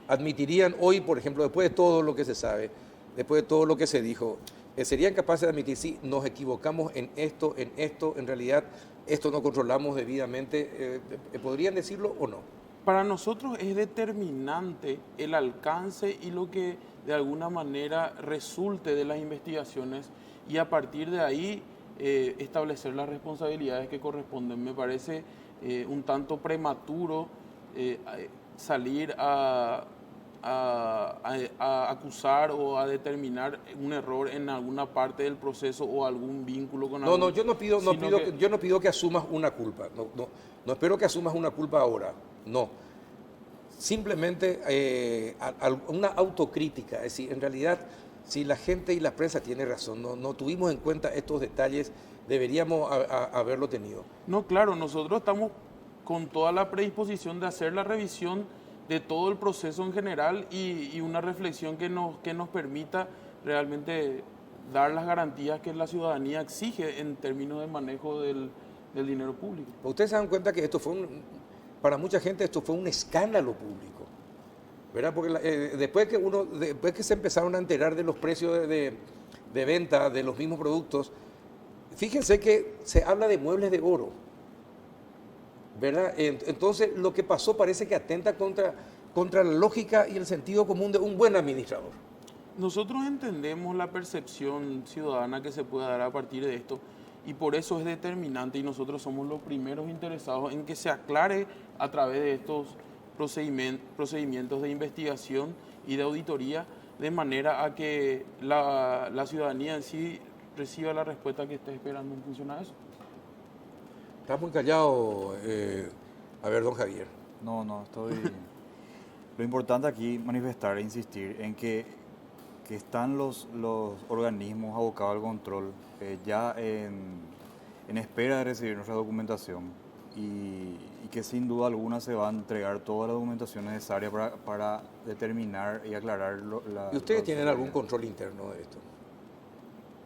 ¿Admitirían hoy, por ejemplo, después de todo lo que se sabe, después de todo lo que se dijo, serían capaces de admitir, sí, nos equivocamos en esto, en realidad esto no controlamos debidamente? ¿Podrían decirlo o no? Para nosotros es determinante el alcance y lo que de alguna manera resulte de las investigaciones y a partir de ahí establecer las responsabilidades que corresponden. Me parece un tanto prematuro salir a acusar o a determinar un error en alguna parte del proceso o algún vínculo con algún... No, yo no pido que asumas una culpa, no espero que asumas una culpa ahora, no. Simplemente una autocrítica, es decir, en realidad, si la gente y la prensa tiene razón, no tuvimos en cuenta estos detalles, deberíamos haberlo tenido. No, claro, nosotros estamos con toda la predisposición de hacer la revisión de todo el proceso en general y una reflexión que nos permita realmente dar las garantías que la ciudadanía exige en términos de manejo del dinero público. Ustedes se dan cuenta que esto fue para mucha gente esto fue un escándalo público, ¿verdad? Porque después que se empezaron a enterar de los precios de venta de los mismos productos, fíjense que se habla de muebles de oro, ¿verdad? Entonces lo que pasó parece que atenta contra la lógica y el sentido común de un buen administrador. Nosotros entendemos la percepción ciudadana que se puede dar a partir de esto y por eso es determinante y nosotros somos los primeros interesados en que se aclare a través de estos procedimientos de investigación y de auditoría de manera a que la ciudadanía en sí reciba la respuesta que está esperando en función a eso. Está muy callado, a ver, don Javier. No, estoy... Lo importante aquí manifestar e insistir en que están los organismos abocados al control ya en espera de recibir nuestra documentación y que sin duda alguna se va a entregar toda la documentación necesaria para determinar y aclarar ¿Y ustedes tienen algún control interno de esto?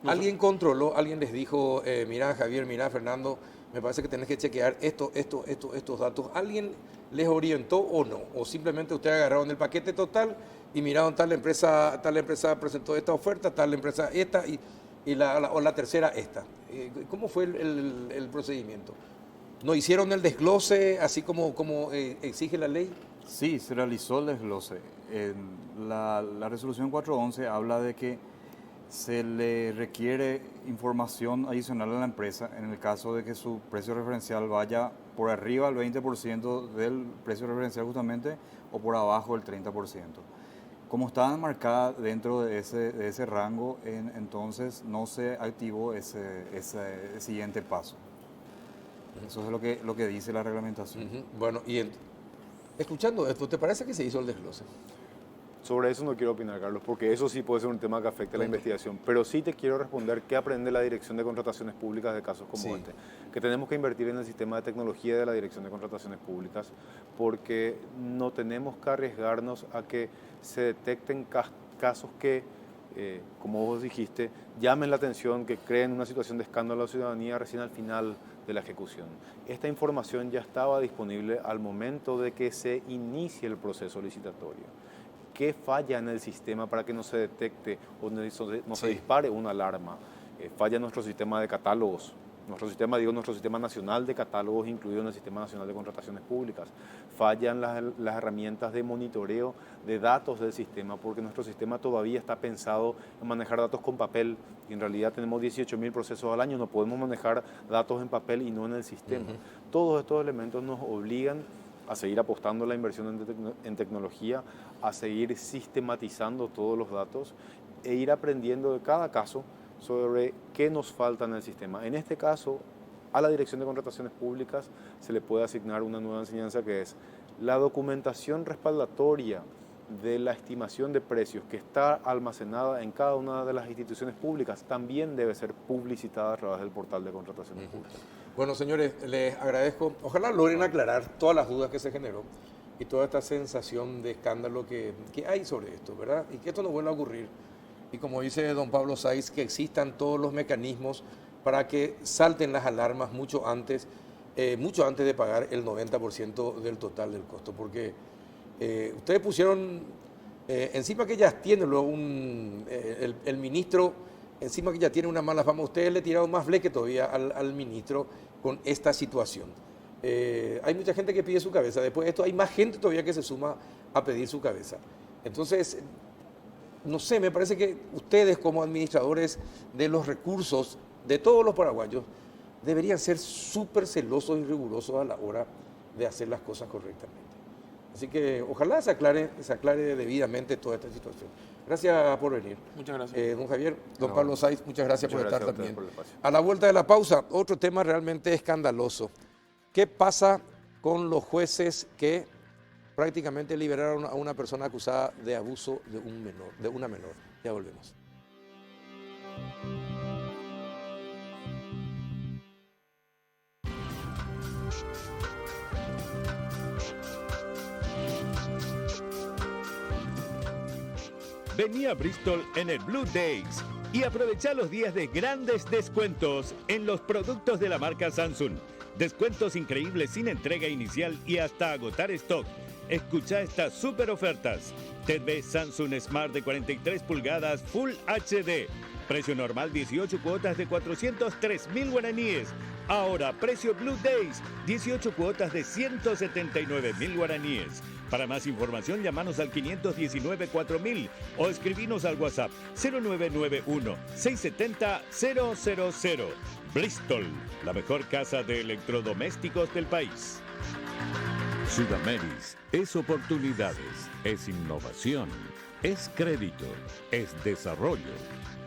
¿Alguien controló, alguien les dijo, mira Javier, mira Fernando, me parece que tenés que chequear estos datos? ¿Alguien les orientó o no? ¿O simplemente ustedes agarraron el paquete total y miraron tal empresa presentó esta oferta, tal empresa esta y la tercera esta? ¿Cómo fue el procedimiento? ¿No hicieron el desglose así como exige la ley? Sí, se realizó el desglose. La resolución 411 habla de que se le requiere información adicional a la empresa en el caso de que su precio referencial vaya por arriba del 20% del precio referencial justamente o por abajo del 30%. Como estaba marcada dentro de ese rango, entonces no se activó ese siguiente paso. Eso es lo que dice la reglamentación. Bueno, escuchando esto, ¿te parece que se hizo el desglose? Sobre eso no quiero opinar, Carlos, porque eso sí puede ser un tema que afecte a la investigación. Pero sí te quiero responder qué aprende la Dirección de Contrataciones Públicas de casos como este. Que tenemos que invertir en el sistema de tecnología de la Dirección de Contrataciones Públicas, porque no tenemos que arriesgarnos a que se detecten casos que, como vos dijiste, llamen la atención, que creen una situación de escándalo a la ciudadanía recién al final de la ejecución. Esta información ya estaba disponible al momento de que se inicie el proceso licitatorio. ¿Qué falla en el sistema para que no se detecte o no se dispare una alarma? Falla nuestro sistema de catálogos, nuestro sistema nacional de catálogos incluido en el Sistema Nacional de Contrataciones Públicas. Fallan las herramientas de monitoreo de datos del sistema, porque nuestro sistema todavía está pensado en manejar datos con papel y en realidad tenemos 18.000 procesos al año, no podemos manejar datos en papel y no en el sistema. Todos estos elementos nos obligan a seguir apostando la inversión en tecnología, a seguir sistematizando todos los datos e ir aprendiendo de cada caso sobre qué nos falta en el sistema. En este caso, a la Dirección de Contrataciones Públicas se le puede asignar una nueva enseñanza que es la documentación respaldatoria de la estimación de precios que está almacenada en cada una de las instituciones públicas también debe ser publicitada a través del portal de contrataciones públicas. Bueno, señores, les agradezco. Ojalá logren aclarar todas las dudas que se generó y toda esta sensación de escándalo que hay sobre esto, ¿verdad? Y que esto no vuelva a ocurrir. Y como dice don Pablo Sáiz, que existan todos los mecanismos para que salten las alarmas mucho antes de pagar el 90% del total del costo. Porque ustedes pusieron encima que ya tiene luego el ministro, encima que ya tiene una mala fama, ustedes le tiraron más fleque todavía al ministro con esta situación. Hay mucha gente que pide su cabeza, después de esto hay más gente todavía que se suma a pedir su cabeza. Entonces, no sé, me parece que ustedes como administradores de los recursos de todos los paraguayos deberían ser súper celosos y rigurosos a la hora de hacer las cosas correctamente. Así que ojalá se aclare debidamente toda esta situación. Gracias por venir. Muchas gracias. Don Javier, don Pablo Sáiz, muchas gracias por estar también. Por el espacio. A la vuelta de la pausa, otro tema realmente escandaloso. ¿Qué pasa con los jueces que prácticamente liberaron a una persona acusada de abuso de una menor? Ya volvemos. Vení a Bristol en el Blue Days y aprovecha los días de grandes descuentos en los productos de la marca Samsung. Descuentos increíbles sin entrega inicial y hasta agotar stock. Escucha estas super ofertas. TV Samsung Smart de 43 pulgadas Full HD. Precio normal 18 cuotas de 403.000 guaraníes. Ahora precio Blue Days 18 cuotas de 179.000 guaraníes. Para más información, llamanos al 519-4000 o escribinos al WhatsApp 0991-670-000. Bristol, la mejor casa de electrodomésticos del país. Sudameris es oportunidades, es innovación, es crédito, es desarrollo,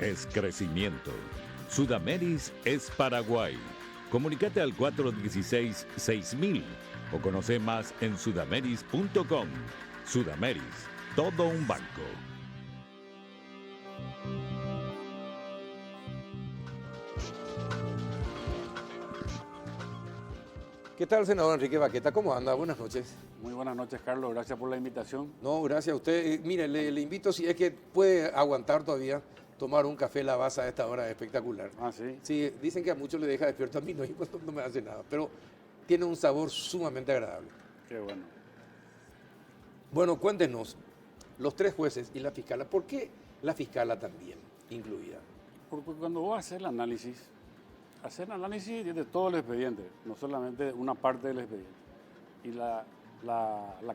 es crecimiento. Sudameris es Paraguay. Comunícate al 416-6000 o conoce más en sudameris.com. Sudameris, todo un banco. ¿Qué tal, senador Enrique Baqueta? ¿Cómo anda? Buenas noches. Muy buenas noches, Carlos. Gracias por la invitación. No, gracias a usted. Mire, le invito, si es que puede aguantar todavía, tomar un café Lavazza a esta hora espectacular. Ah, ¿sí? Sí, dicen que a muchos le deja despierto, a mí no, y pues no me hace nada, pero tiene un sabor sumamente agradable. Qué bueno. Bueno, cuéntenos, los tres jueces y la fiscala, ¿por qué la fiscala también incluida? Porque cuando vos haces el análisis de todo el expediente, no solamente una parte del expediente. Y la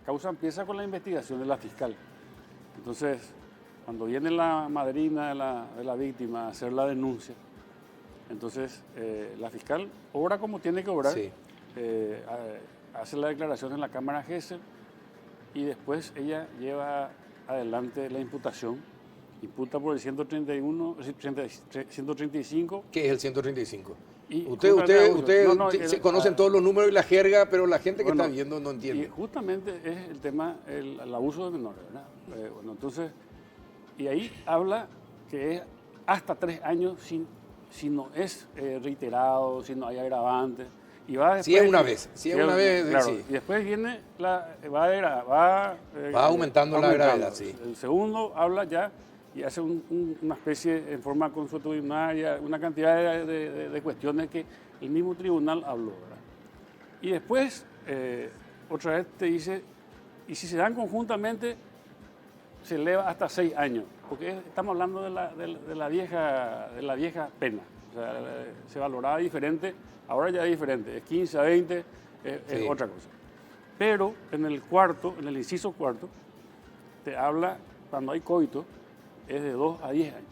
causa empieza con la investigación de la fiscal. Entonces, cuando viene la madrina de la víctima a hacer la denuncia, entonces la fiscal obra como tiene que obrar, Sí. Hace la declaración en la Cámara Gesell y después ella lleva adelante la imputación, imputa por el 135. ¿Qué es el 135? Y Ustedes justamente conocen todos los números y la jerga, pero la gente que bueno, está viendo no Y entiende. justamente es el tema, el abuso de menores, ¿verdad? Bueno, entonces, y ahí habla que es hasta 3 años si no es reiterado, si no hay agravantes. Y va Si es una vez, si es una vez, claro, sí. y después viene Va aumentando la gravedad, sí. El segundo habla ya y hace una especie, en forma consuetudinaria, una cantidad de cuestiones que el mismo tribunal habló, ¿verdad? Y después, otra vez te dice, y si se dan conjuntamente, se eleva hasta 6 años, porque estamos hablando de la vieja pena. O sea, se valoraba diferente, ahora ya es diferente, es 15 a 20, es otra cosa. Pero en el inciso cuarto, te habla, cuando hay coito, es de 2 a 10 años.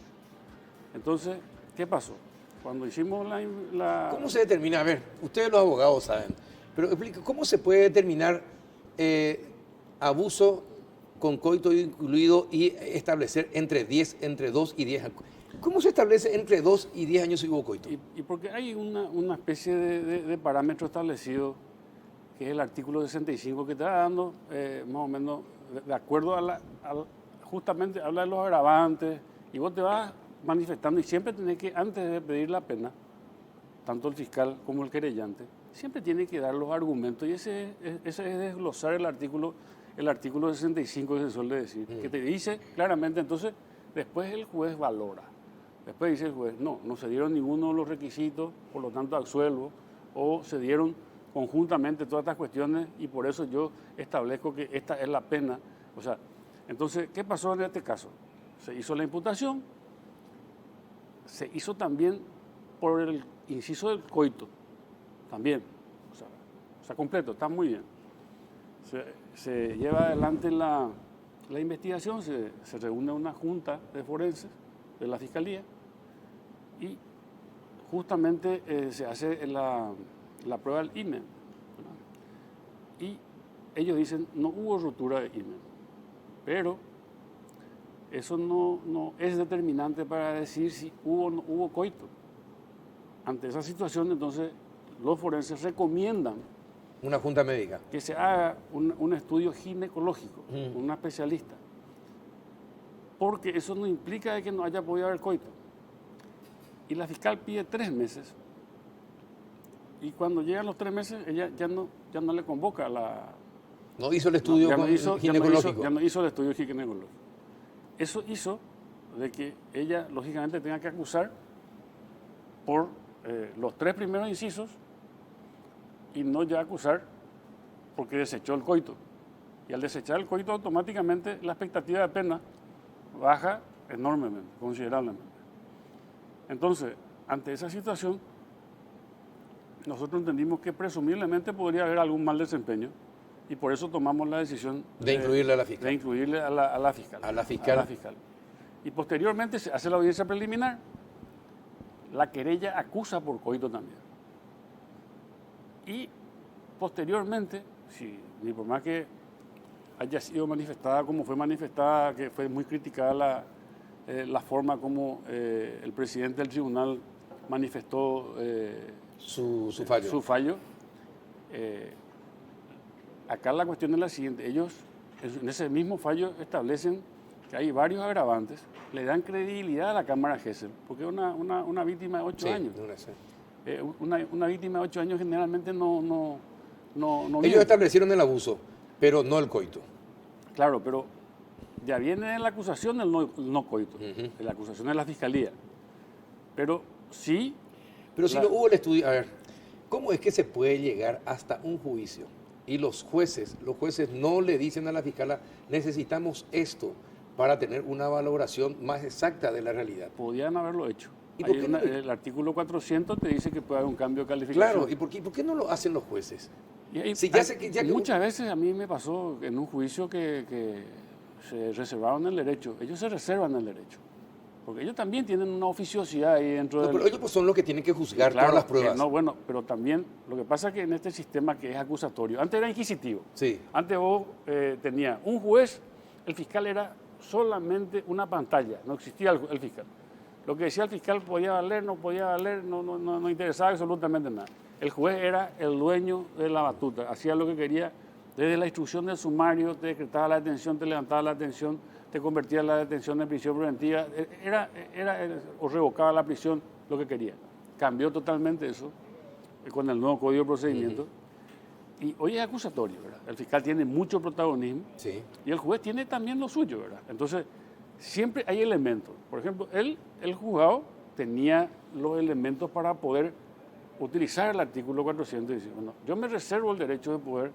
Entonces, ¿qué pasó? Cuando hicimos la... ¿Cómo se determina? A ver, ustedes los abogados saben, pero explica, ¿cómo se puede determinar abuso con coito incluido y establecer entre 2 y 10 años? ¿Cómo se establece entre 2 y 10 años si hubo coito? Y porque hay una especie de parámetro establecido, que es el artículo 65 que está dando, más o menos, de acuerdo justamente habla de los agravantes, y vos te vas manifestando, y siempre tenés que, antes de pedir la pena, tanto el fiscal como el querellante, siempre tiene que dar los argumentos, y ese es desglosar el artículo 65 que se suele decir, que te dice claramente, entonces, después el juez valora. Después dice el juez, no se dieron ninguno de los requisitos, por lo tanto absuelvo, o se dieron conjuntamente todas estas cuestiones y por eso yo establezco que esta es la pena. O sea, entonces, ¿qué pasó en este caso? Se hizo la imputación, se hizo también por el inciso del coito, también, o sea completo, está muy bien. Se lleva adelante la investigación, se reúne una junta de forenses de la Fiscalía y justamente se hace la prueba del himen. Y ellos dicen, no hubo rotura de himen, pero eso no es determinante para decir si hubo o no hubo coito. Ante esa situación, entonces, los forenses recomiendan Una junta médica. que se haga un estudio ginecológico, un especialista, porque eso no implica de que no haya podido haber coito. Y la fiscal pide 3 meses, y cuando llegan los 3 meses, ella ya no le convoca a la... No hizo el estudio ginecológico. Ya no hizo el estudio ginecológico. Eso hizo de que ella, lógicamente, tenga que acusar por los 3 primeros incisos y no ya acusar porque desechó el coito. Y al desechar el coito, automáticamente la expectativa de pena baja enormemente, considerablemente. Entonces, ante esa situación, nosotros entendimos que presumiblemente podría haber algún mal desempeño y por eso tomamos la decisión de incluirle a la fiscal. De incluirle a la fiscal. A la fiscal. Y posteriormente se hace la audiencia preliminar. La querella acusa por coito también. Y posteriormente, ni por más que haya sido manifestada como fue manifestada, que fue muy criticada la forma como el presidente del tribunal manifestó su fallo. Acá la cuestión es la siguiente, ellos en ese mismo fallo establecen que hay varios agravantes, le dan credibilidad a la Cámara Gesell, porque es una víctima de 8 años. Una víctima de 8 años generalmente no Ellos miente. establecieron el abuso, pero no el coito. Claro, pero ya viene en la acusación el no coito, la acusación de la Fiscalía. Pero sí... Pero si no hubo el estudio, a ver, ¿cómo es que se puede llegar hasta un juicio? Y los jueces no le dicen a la fiscala, necesitamos esto para tener una valoración más exacta de la realidad. Podían haberlo hecho. ¿Y por qué no? El artículo 400 te dice que puede haber un cambio de calificación. Claro, ¿y por qué no lo hacen los jueces? Muchas veces a mí me pasó en un juicio que se reservaron el derecho. Ellos se reservan el derecho. Porque ellos también tienen una oficiosidad ahí dentro No, del... pero ellos pues son los que tienen que juzgar Claro, todas las pruebas. no, bueno, pero también lo que pasa es que en este sistema que es acusatorio, antes era inquisitivo. Sí. Antes vos tenías un juez, el fiscal era solamente una pantalla, no existía el fiscal. Lo que decía el fiscal podía valer, no interesaba absolutamente nada. El juez era el dueño de la batuta, hacía lo que quería, desde la instrucción del sumario, te decretaba la detención, te levantaba la detención, te convertía la detención en prisión preventiva, o revocaba la prisión, lo que quería. Cambió totalmente eso con el nuevo Código de Procedimiento. Y hoy es acusatorio, ¿verdad? El fiscal tiene mucho protagonismo Sí. y el juez tiene también lo suyo, ¿verdad? Entonces, siempre hay elementos. Por ejemplo, el juzgado tenía los elementos para poder utilizar el artículo 410. Bueno, yo me reservo el derecho de poder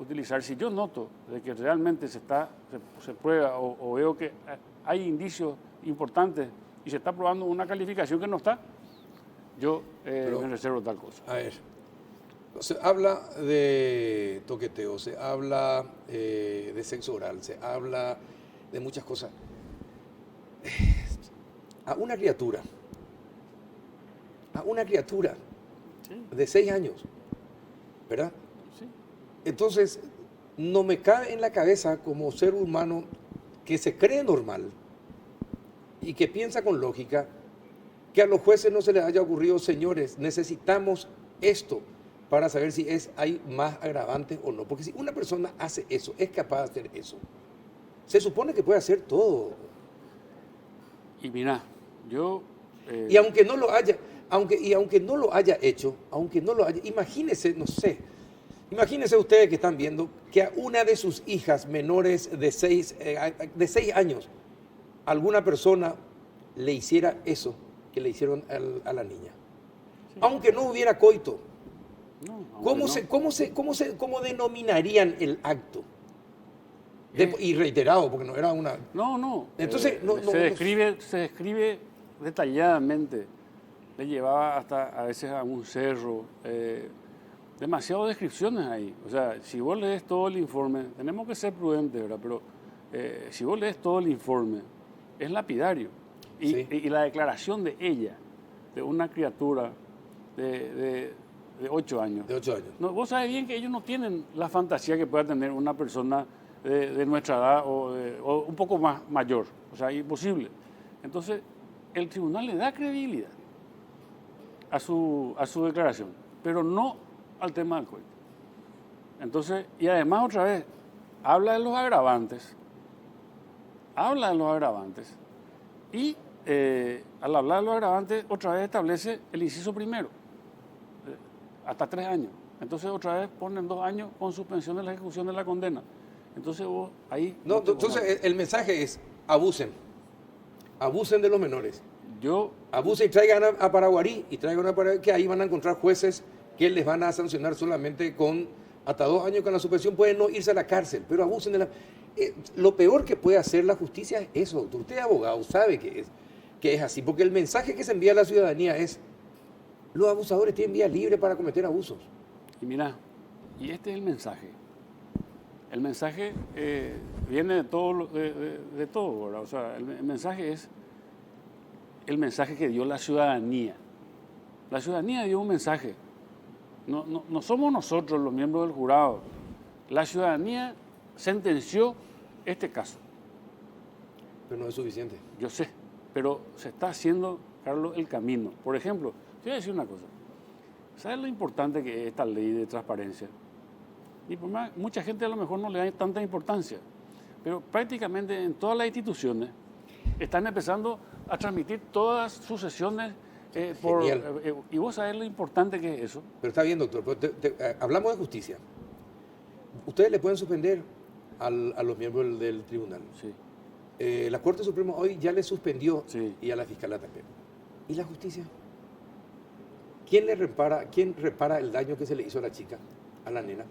utilizar, si yo noto de que realmente se prueba o veo que hay indicios importantes y se está probando una calificación que no está, yo me reservo tal cosa. A ver, se habla de toqueteo, se habla de sexo oral, se habla de muchas cosas. A una criatura de 6 años, ¿verdad? Sí. Entonces, no me cabe en la cabeza como ser humano que se cree normal y que piensa con lógica, que a los jueces no se les haya ocurrido, señores, necesitamos esto para saber si hay más agravantes o no. Porque si una persona hace eso, es capaz de hacer eso, se supone que puede hacer todo. Y mira, yo... Y aunque no lo haya, aunque no lo haya hecho, imagínese, no sé, imagínese ustedes que están viendo que a una de sus hijas menores de 6 años, alguna persona le hiciera eso que le hicieron a la niña. Sí. Aunque no hubiera coito. ¿Cómo denominarían el acto? Y reiterado, porque no era una... No. Entonces, se describe detalladamente. Le llevaba hasta a veces a un cerro. Demasiadas descripciones ahí. O sea, si vos lees todo el informe, tenemos que ser prudentes, ¿verdad? Pero si vos lees todo el informe, es lapidario. Y la declaración de ella, de una criatura de 8 años. De 8 años. No, vos sabés bien que ellos no tienen la fantasía que pueda tener una persona de nuestra edad o un poco más mayor. O sea, imposible. Entonces, el tribunal le da credibilidad a su declaración, pero no al tema del coito. Entonces, y además otra vez, habla de los agravantes y al hablar de los agravantes, otra vez establece el inciso primero, hasta 3 años. Entonces otra vez ponen 2 años con suspensión de la ejecución de la condena. Entonces vos ahí... No, entonces el mensaje es, abusen de los menores. Abusen y traigan a Paraguarí, que ahí van a encontrar jueces que les van a sancionar solamente con hasta 2 años con la suspensión, pueden no irse a la cárcel, pero abusen de la... lo peor que puede hacer la justicia es eso, doctor. Usted es abogado, sabe que es así, porque el mensaje que se envía a la ciudadanía es, los abusadores tienen vía libre para cometer abusos. Y mira, y este es el mensaje. El mensaje viene de todo, ¿verdad? O sea, el mensaje es el mensaje que dio la ciudadanía. La ciudadanía dio un mensaje. No somos nosotros los miembros del jurado. La ciudadanía sentenció este caso. Pero no es suficiente. Yo sé, pero se está haciendo, Carlos, el camino. Por ejemplo, te voy a decir una cosa. ¿Sabes lo importante que es esta ley de transparencia? Y por más, mucha gente a lo mejor no le da tanta importancia, pero prácticamente en todas las instituciones están empezando a transmitir todas sus sesiones y vos sabés lo importante que es eso. Pero está bien, doctor, pero hablamos de justicia. Ustedes le pueden suspender a los miembros del tribunal. Sí. La Corte Suprema hoy ya le suspendió, sí, y a la Fiscalía también. ¿Y la justicia? ¿Quién repara el daño que se le hizo a la chica, a la nena?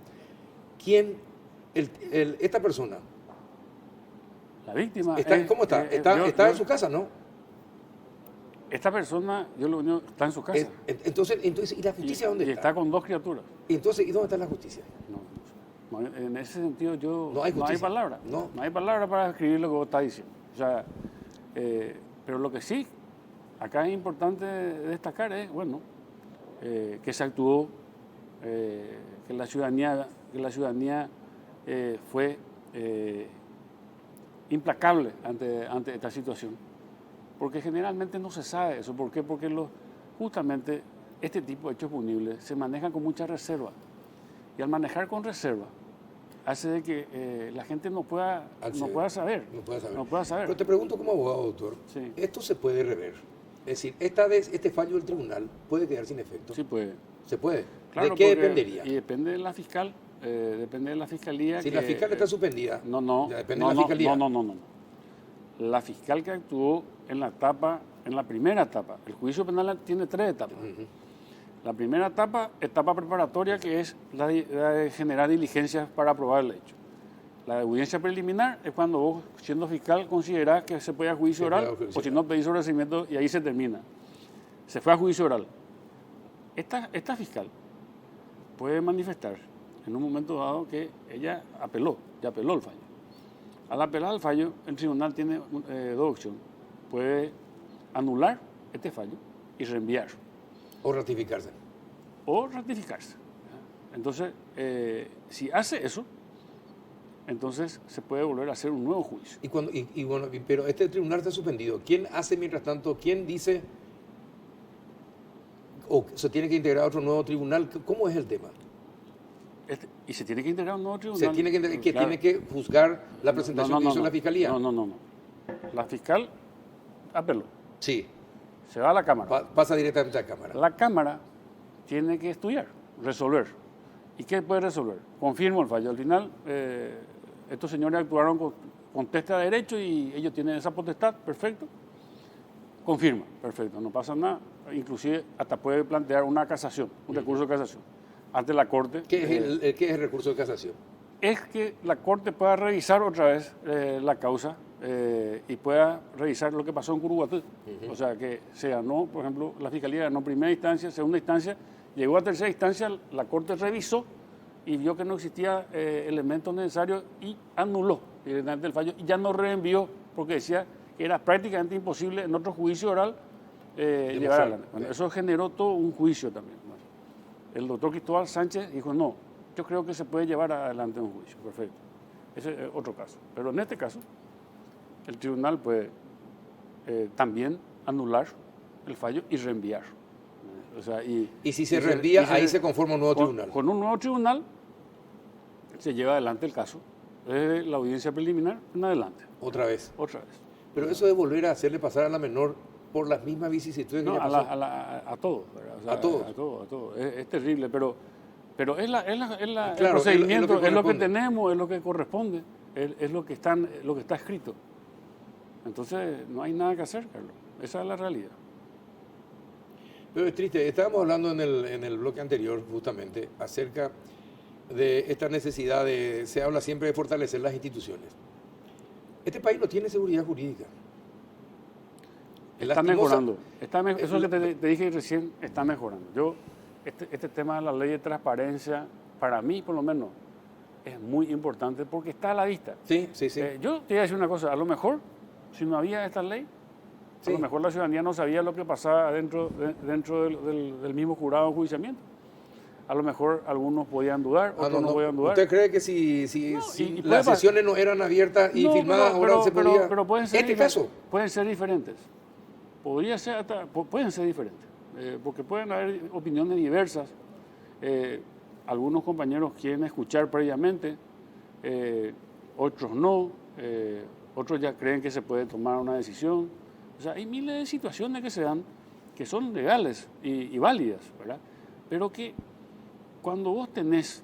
Esta persona? La víctima. ¿Cómo está? Está en su casa, ¿no? Esta persona, yo lo único, está en su casa. Entonces, ¿y la justicia dónde está? Y está con 2 criaturas. ¿Y dónde está la justicia? No. En ese sentido yo No hay justicia. palabra. No. No hay palabra para escribir lo que vos estás diciendo. O sea, pero lo que sí, acá es importante destacar es, bueno, que se actuó, que la ciudadanía fue implacable ante esta situación. Porque generalmente no se sabe eso. ¿Por qué? Porque justamente este tipo de hechos punibles se manejan con mucha reserva. Y al manejar con reserva, hace de que la gente no pueda saber. No puede saber. No pueda saber. Pero te pregunto como abogado, doctor, Sí. ¿esto se puede rever? Es decir, esta vez este fallo del tribunal puede quedar sin efecto. Sí puede. ¿Se puede? Claro, ¿De qué porque- dependería? Y depende de la fiscal, depende de la fiscalía. Si la fiscal está suspendida, No. ya depende no, de la fiscalía. No. La fiscal que actuó en la primera etapa, el juicio penal tiene 3 etapas. La primera etapa preparatoria, que es la de generar diligencias para probar el hecho. La audiencia preliminar es cuando vos, siendo fiscal, considerás que se puede a juicio Se puede oral, a juicio o si no pedís sobreseimiento y ahí se termina. Se fue a juicio oral. Esta fiscal puede manifestar en un momento dado que ella ya apeló el fallo. Al apelar el fallo, el tribunal tiene 2 opciones. Puede anular este fallo y reenviar O ratificarse. o ratificarse. Entonces, si hace eso, entonces se puede volver a hacer un nuevo juicio. Pero este tribunal está suspendido. ¿Quién hace mientras tanto? ¿Quién dice o se tiene que integrar a otro nuevo tribunal? ¿Cómo es el tema? Y se tiene que integrar un nuevo tribunal. ¿Se tiene que Claro. tiene que juzgar la presentación que hizo la fiscalía? No. La fiscal apeló. Sí, Se va a la Cámara. pasa directamente a la Cámara. La Cámara tiene que estudiar, resolver. ¿Y qué puede resolver? Confirmo el fallo. Al final, estos señores actuaron con testa de derecho y ellos tienen esa potestad, perfecto. Confirma, perfecto, no pasa nada. Inclusive hasta puede plantear una casación, un recurso de casación ante la Corte. ¿Qué es el recurso de casación? Es que la Corte pueda revisar otra vez la causa y pueda revisar lo que pasó en Curuguatú. O sea, que se ganó, por ejemplo, la Fiscalía ganó primera instancia, segunda instancia, llegó a tercera instancia, la Corte revisó y vio que no existía elementos necesarios y anuló directamente el fallo y ya no reenvió porque decía que era prácticamente imposible en otro juicio oral llevar adelante. Bueno, eso generó todo un juicio también. Bueno, el doctor Cristóbal Sánchez dijo, no, yo creo que se puede llevar adelante un juicio, perfecto. Ese es otro caso. Pero en este caso, el tribunal puede también anular el fallo y reenviar. O sea, Y si se reenvía, ahí se conforma un nuevo tribunal. Con un nuevo tribunal se lleva adelante el caso. Desde la audiencia preliminar en adelante. Otra vez. Otra vez. Pero eso de volver a hacerle pasar a la menor por las mismas vicisitudes que No, ya pasó. a todos. ¿verdad? O sea, ¿A todos? A todos. Es terrible, pero es Claro, el es procedimiento, lo que es lo que corresponde. tenemos, es lo que corresponde, es lo que está escrito. Entonces, no hay nada que hacer, Carlos. Esa es la realidad. Pero es triste, estábamos hablando en el bloque anterior justamente acerca de esta necesidad se habla siempre de fortalecer las instituciones. Este país no tiene seguridad jurídica. Es Está lastimosa. mejorando. Eso que te dije recién está mejorando. Este tema de la ley de transparencia, para mí por lo menos, es muy importante porque está a la vista. Sí. Yo te voy a decir una cosa, a lo mejor, si no había esta ley, Sí. a lo mejor la ciudadanía no sabía lo que pasaba dentro del mismo jurado de enjuiciamiento. A lo mejor algunos podían dudar, otros no podían dudar. ¿Usted cree que si y puede las pasar. sesiones no eran abiertas y No, filmadas, ahora se podía? pero pueden ser ¿Este caso? pueden ser diferentes. Pueden ser diferentes. Porque pueden haber opiniones diversas. Algunos compañeros quieren escuchar previamente, otros no, otros ya creen que se puede tomar una decisión. O sea, hay miles de situaciones que se dan que son legales y válidas, ¿verdad? Pero que cuando vos tenés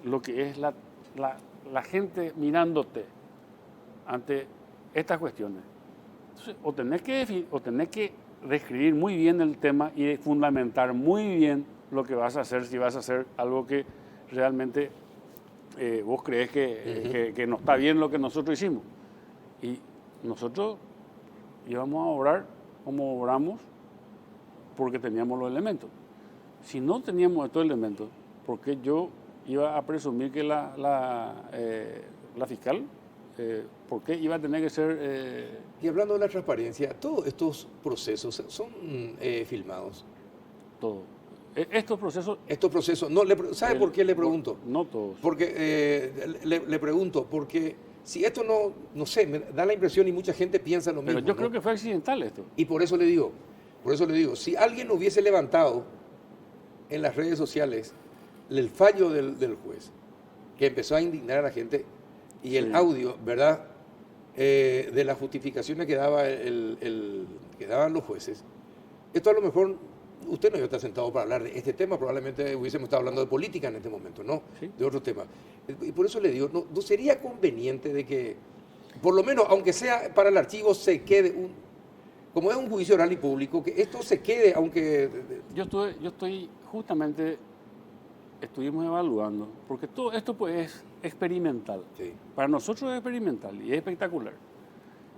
lo que es la gente mirándote ante estas cuestiones, entonces, o tenés que describir muy bien el tema y fundamentar muy bien lo que vas a hacer, si vas a hacer algo que realmente vos crees que no está bien lo que nosotros hicimos. Y nosotros íbamos a obrar como obramos porque teníamos los elementos. Si no teníamos estos elementos, ¿por qué yo iba a presumir que la fiscal, por qué iba a tener que ser... Y hablando de la transparencia, todos estos procesos son filmados. todo. Estos procesos... Estos procesos, no, ¿sabe por qué le pregunto? No todos. Porque le pregunto, porque si esto no sé, me da la impresión y mucha gente piensa lo mismo. Pero yo ¿no? creo que fue accidental esto. Y por eso le digo, si alguien hubiese levantado en las redes sociales el fallo del juez, que empezó a indignar a la gente, y el audio, ¿verdad?, de las justificaciones que daba que daban los jueces, esto a lo mejor, usted no iba a estar sentado para hablar de este tema, probablemente hubiésemos estado hablando de política en este momento, ¿no? Sí. De otros temas. Y por eso le digo, ¿no sería conveniente de que, por lo menos, aunque sea para el archivo, se quede como es un juicio oral y público, que esto se quede, aunque... Yo estoy justamente, estuvimos evaluando, porque todo esto pues es experimental. Sí. Para nosotros es experimental y es espectacular.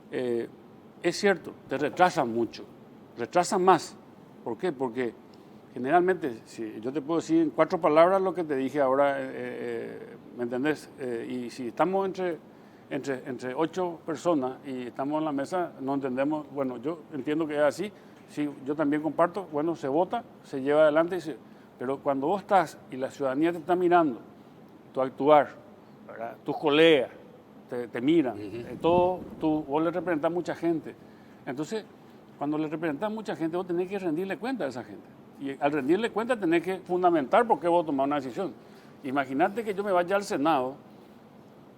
Es cierto, te retrasan mucho, retrasan más. ¿Por qué? Porque generalmente, si yo te puedo decir en 4 palabras lo que te dije ahora, ¿me entendés? Y si estamos entre 8 personas y estamos en la mesa, no entendemos, bueno, yo entiendo que es así, si yo también comparto, bueno, se vota, se lleva adelante, pero cuando vos estás y la ciudadanía te está mirando, tu actuar, ¿verdad? Tus colegas te miran, vos le representás a mucha gente, entonces, cuando le representás a mucha gente, vos tenés que rendirle cuenta a esa gente, y al rendirle cuenta tenés que fundamentar por qué vos tomás una decisión. Imagínate que yo me vaya al Senado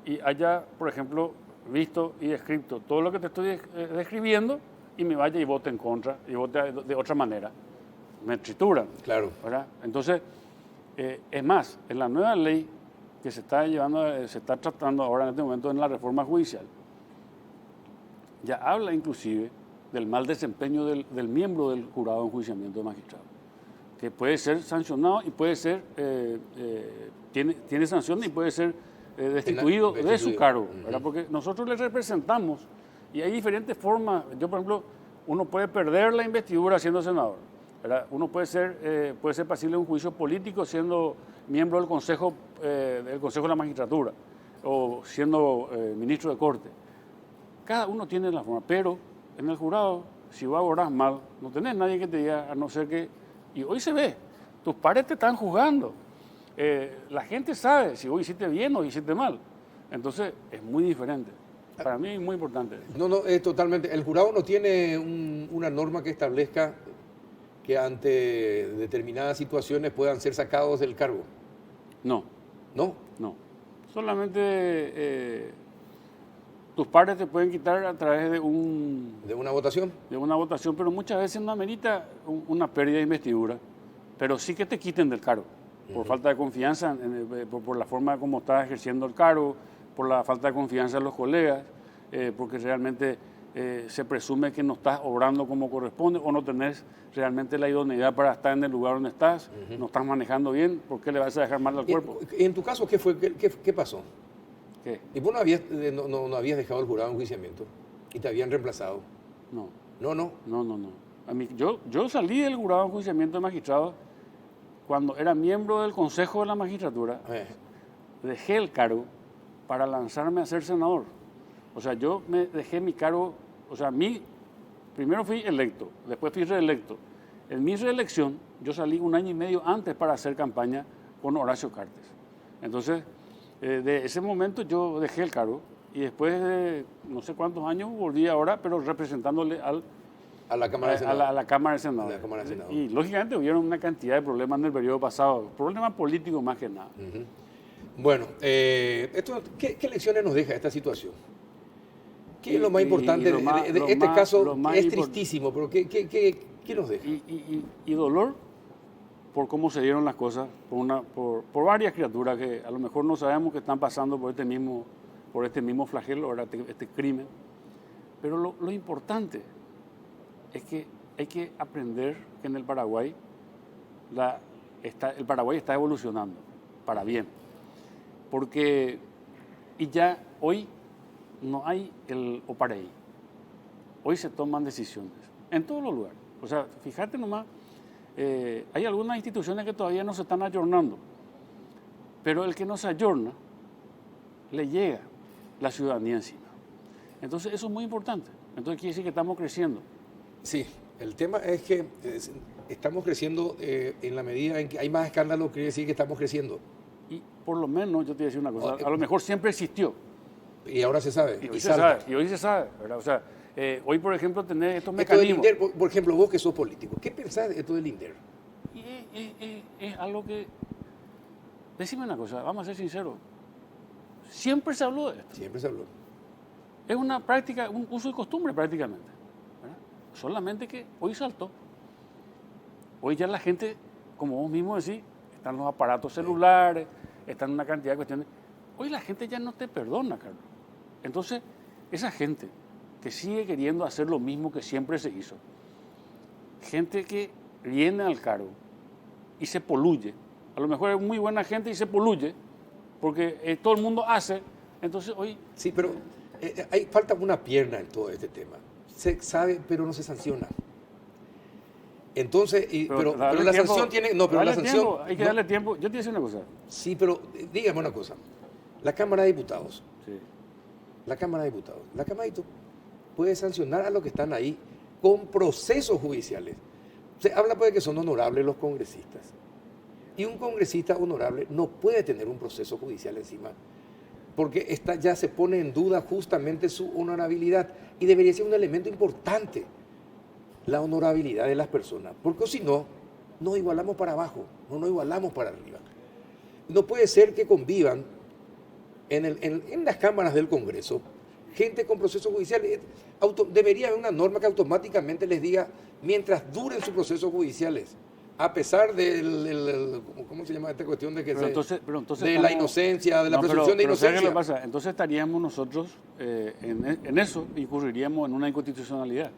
y haya, por ejemplo, visto y escrito todo lo que te estoy describiendo y me vaya y vote en contra y vote de otra manera. Me trituran. Claro. ¿Verdad? Entonces, es más, en la nueva ley que se está tratando ahora en este momento en la reforma judicial, ya habla inclusive del mal desempeño del miembro del jurado de enjuiciamiento de magistrados, que puede ser sancionado y puede ser, tiene sanción y puede ser destituido de su cargo, ¿verdad? Porque nosotros le representamos y hay diferentes formas. Yo, por ejemplo, uno puede perder la investidura siendo senador, ¿verdad? Uno puede ser pasible de un juicio político siendo miembro del Consejo de la Magistratura o siendo ministro de Corte. Cada uno tiene la forma, pero en el jurado, si vos obrás mal, no tenés nadie que te diga, a no ser que... Y hoy se ve, tus pares te están juzgando. La gente sabe si vos hiciste bien o hiciste mal. Entonces, es muy diferente. Para mí es muy importante. No, es totalmente. El jurado no tiene una norma que establezca que ante determinadas situaciones puedan ser sacados del cargo. No. ¿No? No. Solamente tus pares te pueden quitar a través de ¿De una votación? De una votación, pero muchas veces no amerita una pérdida de investidura, pero sí que te quiten del cargo. Por falta de confianza, por la forma como estás ejerciendo el cargo, por la falta de confianza en los colegas, porque realmente se presume que no estás obrando como corresponde o no tenés realmente la idoneidad para estar en el lugar donde estás, no estás manejando bien, ¿por qué le vas a dejar mal al cuerpo? En tu caso, ¿qué fue? ¿Qué pasó? ¿Qué? ¿Y vos no habías dejado el jurado de enjuiciamiento y te habían reemplazado? No. No. A mí, yo salí del jurado de enjuiciamiento de magistrados cuando era miembro del Consejo de la Magistratura. Dejé el cargo para lanzarme a ser senador. O sea, yo me dejé mi cargo, o sea, primero fui electo, después fui reelecto. En mi reelección, yo salí 1 año y medio antes para hacer campaña con Horacio Cartes. Entonces, de ese momento yo dejé el cargo y después de no sé cuántos años volví ahora, pero representándole a la Cámara de Senado. A la Cámara de Senado. Y lógicamente hubieron una cantidad de problemas en el periodo pasado, problemas políticos más que nada. Bueno, ¿qué lecciones nos deja esta situación? ¿Qué es lo más importante de este caso? Es tristísimo, pero ¿qué nos deja? Y dolor por cómo se dieron las cosas, por varias criaturas que a lo mejor no sabemos que están pasando por este mismo flagelo, este crimen. Pero lo importante es que hay que aprender que en el Paraguay el Paraguay está evolucionando para bien. Porque ya hoy no hay el opareí. Hoy se toman decisiones en todos los lugares. O sea, fíjate nomás, hay algunas instituciones que todavía no se están ayornando. Pero el que no se ayorna, le llega la ciudadanía encima. Entonces eso es muy importante. Entonces quiere decir que estamos creciendo. Sí, el tema es que estamos creciendo en la medida en que hay más escándalos, quiere decir que estamos creciendo. Y por lo menos, yo te voy a decir una cosa, a lo mejor siempre existió. Y ahora se sabe. Y hoy se sabe, y hoy se sabe, ¿verdad? O sea, hoy, por ejemplo, tener estos Esto del mecanismos... INDER, por ejemplo, vos que sos político, ¿qué pensás de esto del INDER? Es algo que... Decime una cosa, vamos a ser sinceros. Siempre se habló de esto. Siempre se habló. Es una práctica, un uso de costumbre prácticamente, ¿verdad? Solamente que hoy saltó. Hoy ya la gente, como vos mismo decís, están los aparatos celulares, están una cantidad de cuestiones. Hoy la gente ya no te perdona, Carlos. Entonces, esa gente que sigue queriendo hacer lo mismo que siempre se hizo, gente que viene al cargo y se poluye, a lo mejor es muy buena gente y se poluye, porque todo el mundo hace, entonces hoy... Sí, pero falta una pierna en todo este tema. Se sabe, pero no se sanciona. Entonces, pero la sanción tiene... No, pero la sanción... Tiempo, hay que darle tiempo. Yo te voy a decir una cosa. Sí, pero dígame una cosa. La Cámara de Diputados, Sí. la Cámara de Diputados puede sancionar a los que están ahí con procesos judiciales. Se habla pues de que son honorables los congresistas. Y un congresista honorable no puede tener un proceso judicial encima, porque ya se pone en duda justamente su honorabilidad. Y debería ser un elemento importante, la honorabilidad de las personas, porque si no, nos igualamos para abajo, no nos igualamos para arriba. No puede ser que convivan en las cámaras del Congreso gente con procesos judiciales. Debería haber una norma que automáticamente les diga, mientras duren sus procesos judiciales, a pesar del ¿cómo se llama esta cuestión de que de la inocencia, de la presunción de inocencia? ¿Qué pasa? Entonces estaríamos nosotros en eso, incurriríamos en una inconstitucionalidad.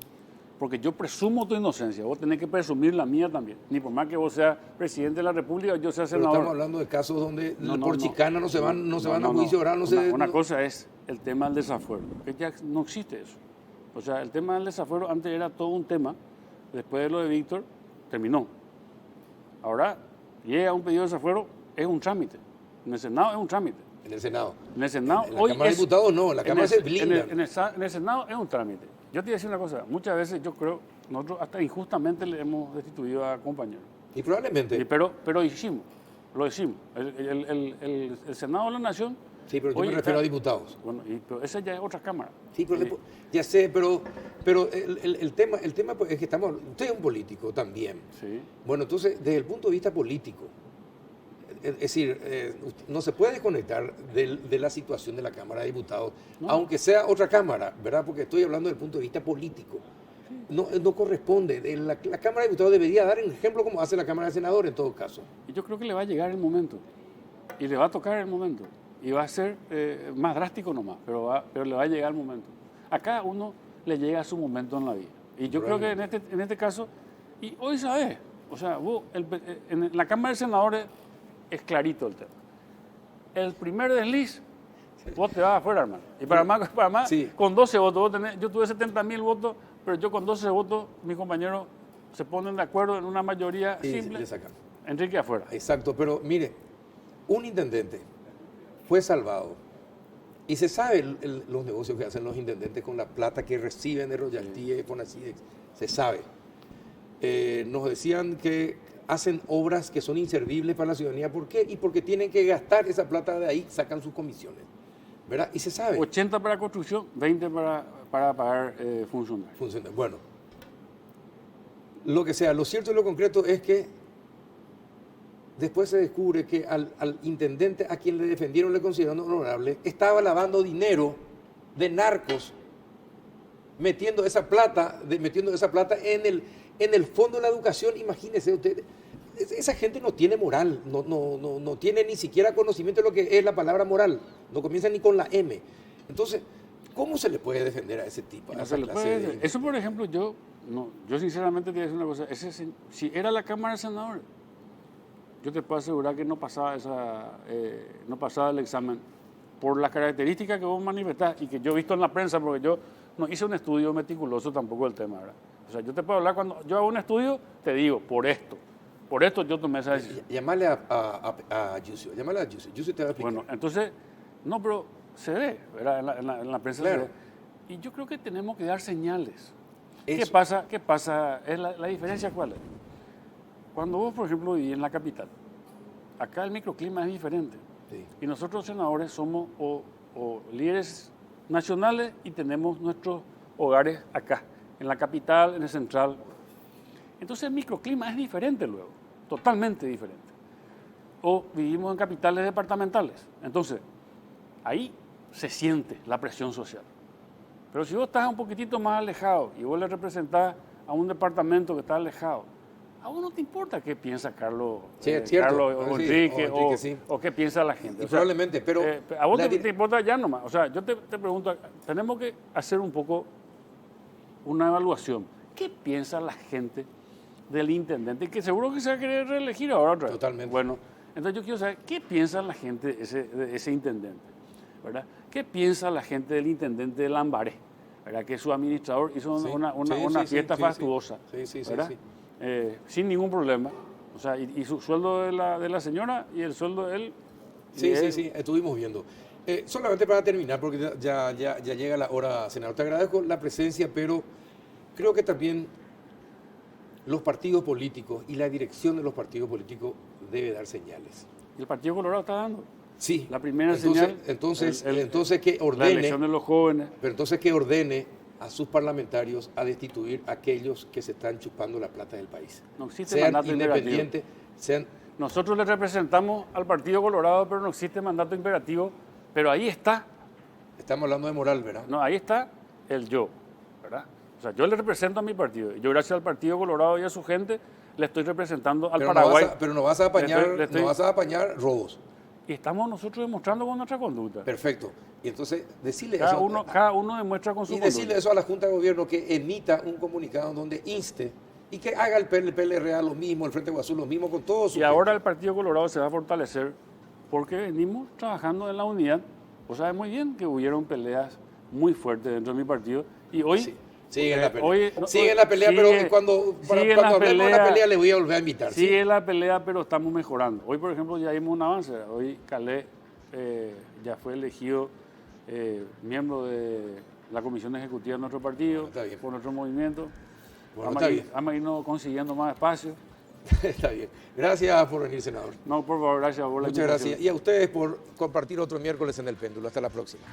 Porque yo presumo tu inocencia, vos tenés que presumir la mía también. Ni por más que vos seas presidente de la República o yo sea senador. Pero estamos hablando de casos donde por chicana no se van a juicio oral. Una cosa es el tema del desafuero, que ya no existe eso. O sea, el tema del desafuero antes era todo un tema, después de lo de Víctor, terminó. Ahora llega un pedido de desafuero, es un trámite. En el Senado es un trámite. En el Senado. En el Senado. En la Cámara de Diputados no, en la Cámara se blinda. En el Senado es un trámite. Yo te voy a decir una cosa, muchas veces yo creo, nosotros hasta injustamente le hemos destituido a compañeros. Y probablemente. Pero lo hicimos. El Senado de la Nación... Sí, pero yo me refiero a diputados. Bueno, pero esa ya es otra Cámara. Sí, pero ya sé, pero el tema pues, es que usted es un político también. Sí. Bueno, entonces, desde el punto de vista político, es decir, no se puede desconectar de la situación de la Cámara de Diputados, no, aunque sea otra Cámara, ¿verdad? Porque estoy hablando desde el punto de vista político. No corresponde. La Cámara de Diputados debería dar un ejemplo como hace la Cámara de Senadores en todo caso. Y yo creo que le va a llegar el momento. Y le va a tocar el momento. Y va a ser más drástico nomás, pero le va a llegar el momento. A cada uno le llega su momento en la vida. Y yo creo que en este caso, y hoy sabes, o sea, en la Cámara de Senadores es clarito el tema. El primer desliz, vos te vas afuera, hermano. Y para más sí, con 12 votos, yo tuve 70.000 votos, pero yo con 12 votos, mis compañeros se ponen de acuerdo en una mayoría simple. Le sacan. Enrique afuera. Exacto, pero mire, un intendente fue salvado y se sabe los negocios que hacen los intendentes con la plata que reciben de royalty y con así, se sabe. Nos decían que hacen obras que son inservibles para la ciudadanía. ¿Por qué? Y porque tienen que gastar esa plata de ahí, sacan sus comisiones, ¿verdad? Y se sabe. 80 para construcción, 20 para pagar funcionarios. Bueno, lo que sea, lo cierto y lo concreto es que después se descubre que al intendente a quien le defendieron, le consideraron honorable, estaba lavando dinero de narcos, metiendo esa plata en el fondo de la educación. Imagínese usted, esa gente no tiene moral, no tiene ni siquiera conocimiento de lo que es la palabra moral, no comienza ni con la M. Entonces, ¿cómo se le puede defender a ese tipo? Eso, por ejemplo, yo sinceramente te voy a decir una cosa, si era la Cámara de Senadores, yo te puedo asegurar que no pasaba el examen por las características que vos manifestás y que yo he visto en la prensa, porque yo no hice un estudio meticuloso tampoco del tema, ¿verdad? O sea, yo te puedo hablar, cuando yo hago un estudio, te digo, por esto. Por esto yo tomé esa decisión. Llamale a Yusio, llamale a Yusio. Yusio te va a explicar. Bueno, entonces, no, pero se ve, ¿verdad? En la prensa Claro. se ve. Y yo creo que tenemos que dar señales. Eso. ¿Qué pasa? ¿Qué pasa? ¿La diferencia cuál es? Cuando vos, por ejemplo, vivís en la capital, acá el microclima es diferente. Sí. Y nosotros los senadores somos o líderes nacionales y tenemos nuestros hogares acá, en la capital, en el central. Entonces el microclima es diferente luego, totalmente diferente. O vivimos en capitales departamentales. Entonces, ahí se siente la presión social. Pero si vos estás un poquitito más alejado y vos le representás a un departamento que está alejado, a vos no te importa qué piensa Carlos, Sí, es cierto. Carlos Sí, o Enrique, o Enrique, sí. o qué piensa la gente. Y O sea, probablemente, pero a vos la te importa ya nomás. O sea, yo te pregunto, tenemos que hacer un poco una evaluación. ¿Qué piensa la gente del intendente? Que seguro que se va a querer reelegir ahora otra vez. Totalmente. Bueno, entonces yo quiero saber qué piensa la gente de ese intendente, ¿verdad? ¿Qué piensa la gente del intendente de Lambaré? ¿Verdad? Que su administrador hizo Sí, una sí, fiesta sí, fastuosa, sí, ¿verdad? sí. Sin ningún problema. O sea, y su sueldo de la señora y el sueldo de él. Sí, y sí, él- sí, estuvimos viendo. Solamente para terminar, porque ya llega la hora, senador. Te agradezco la presencia, pero creo que también los partidos políticos y la dirección de los partidos políticos debe dar señales. Y el Partido Colorado está dando. Sí. La primera entonces, señal. Entonces que La ordene, elección de los jóvenes. pero entonces que ordene a sus parlamentarios a destituir a aquellos que se están chupando la plata del país. No existe Sean mandato independientes, sean... Nosotros le representamos al Partido Colorado, pero no existe mandato imperativo. Pero ahí está, Estamos hablando de moral, ¿verdad? no, ahí está el yo, ¿verdad? O sea, yo le represento a mi partido. Yo, gracias al Partido Colorado y a su gente, le estoy representando al Pero Paraguay. pero no vas a apañar, Le estoy- no vas a apañar robos. Y estamos nosotros demostrando con nuestra conducta. Perfecto. Y entonces decirle Cada eso, uno demuestra con su y conducta. decirle eso a la Junta de Gobierno que emita un comunicado donde inste y que haga el PLRA lo mismo, el Frente Guazú lo mismo con todos sus Y ahora el Partido Colorado se va a fortalecer porque venimos trabajando en la unidad. Vos sabés muy bien que hubieron peleas muy fuertes dentro de mi partido y hoy... Sí, siguen la pelea. hoy- Siguen la pelea, sigue- pero cuando sigue la hablemos de la pelea. pelea le voy a volver a invitar. ¿sí? Sigue la pelea, pero estamos mejorando. Hoy, por ejemplo, ya vimos un avance. Hoy Calé ya fue elegido miembro de la comisión ejecutiva de nuestro partido, Está bien. por nuestro movimiento. Bueno, está bien. Vamos a irnos consiguiendo más espacio. Está bien. Gracias por venir, senador. No, por favor, gracias por la Muchas invitación. gracias. Y a ustedes por compartir otro miércoles en El Péndulo. Hasta la próxima.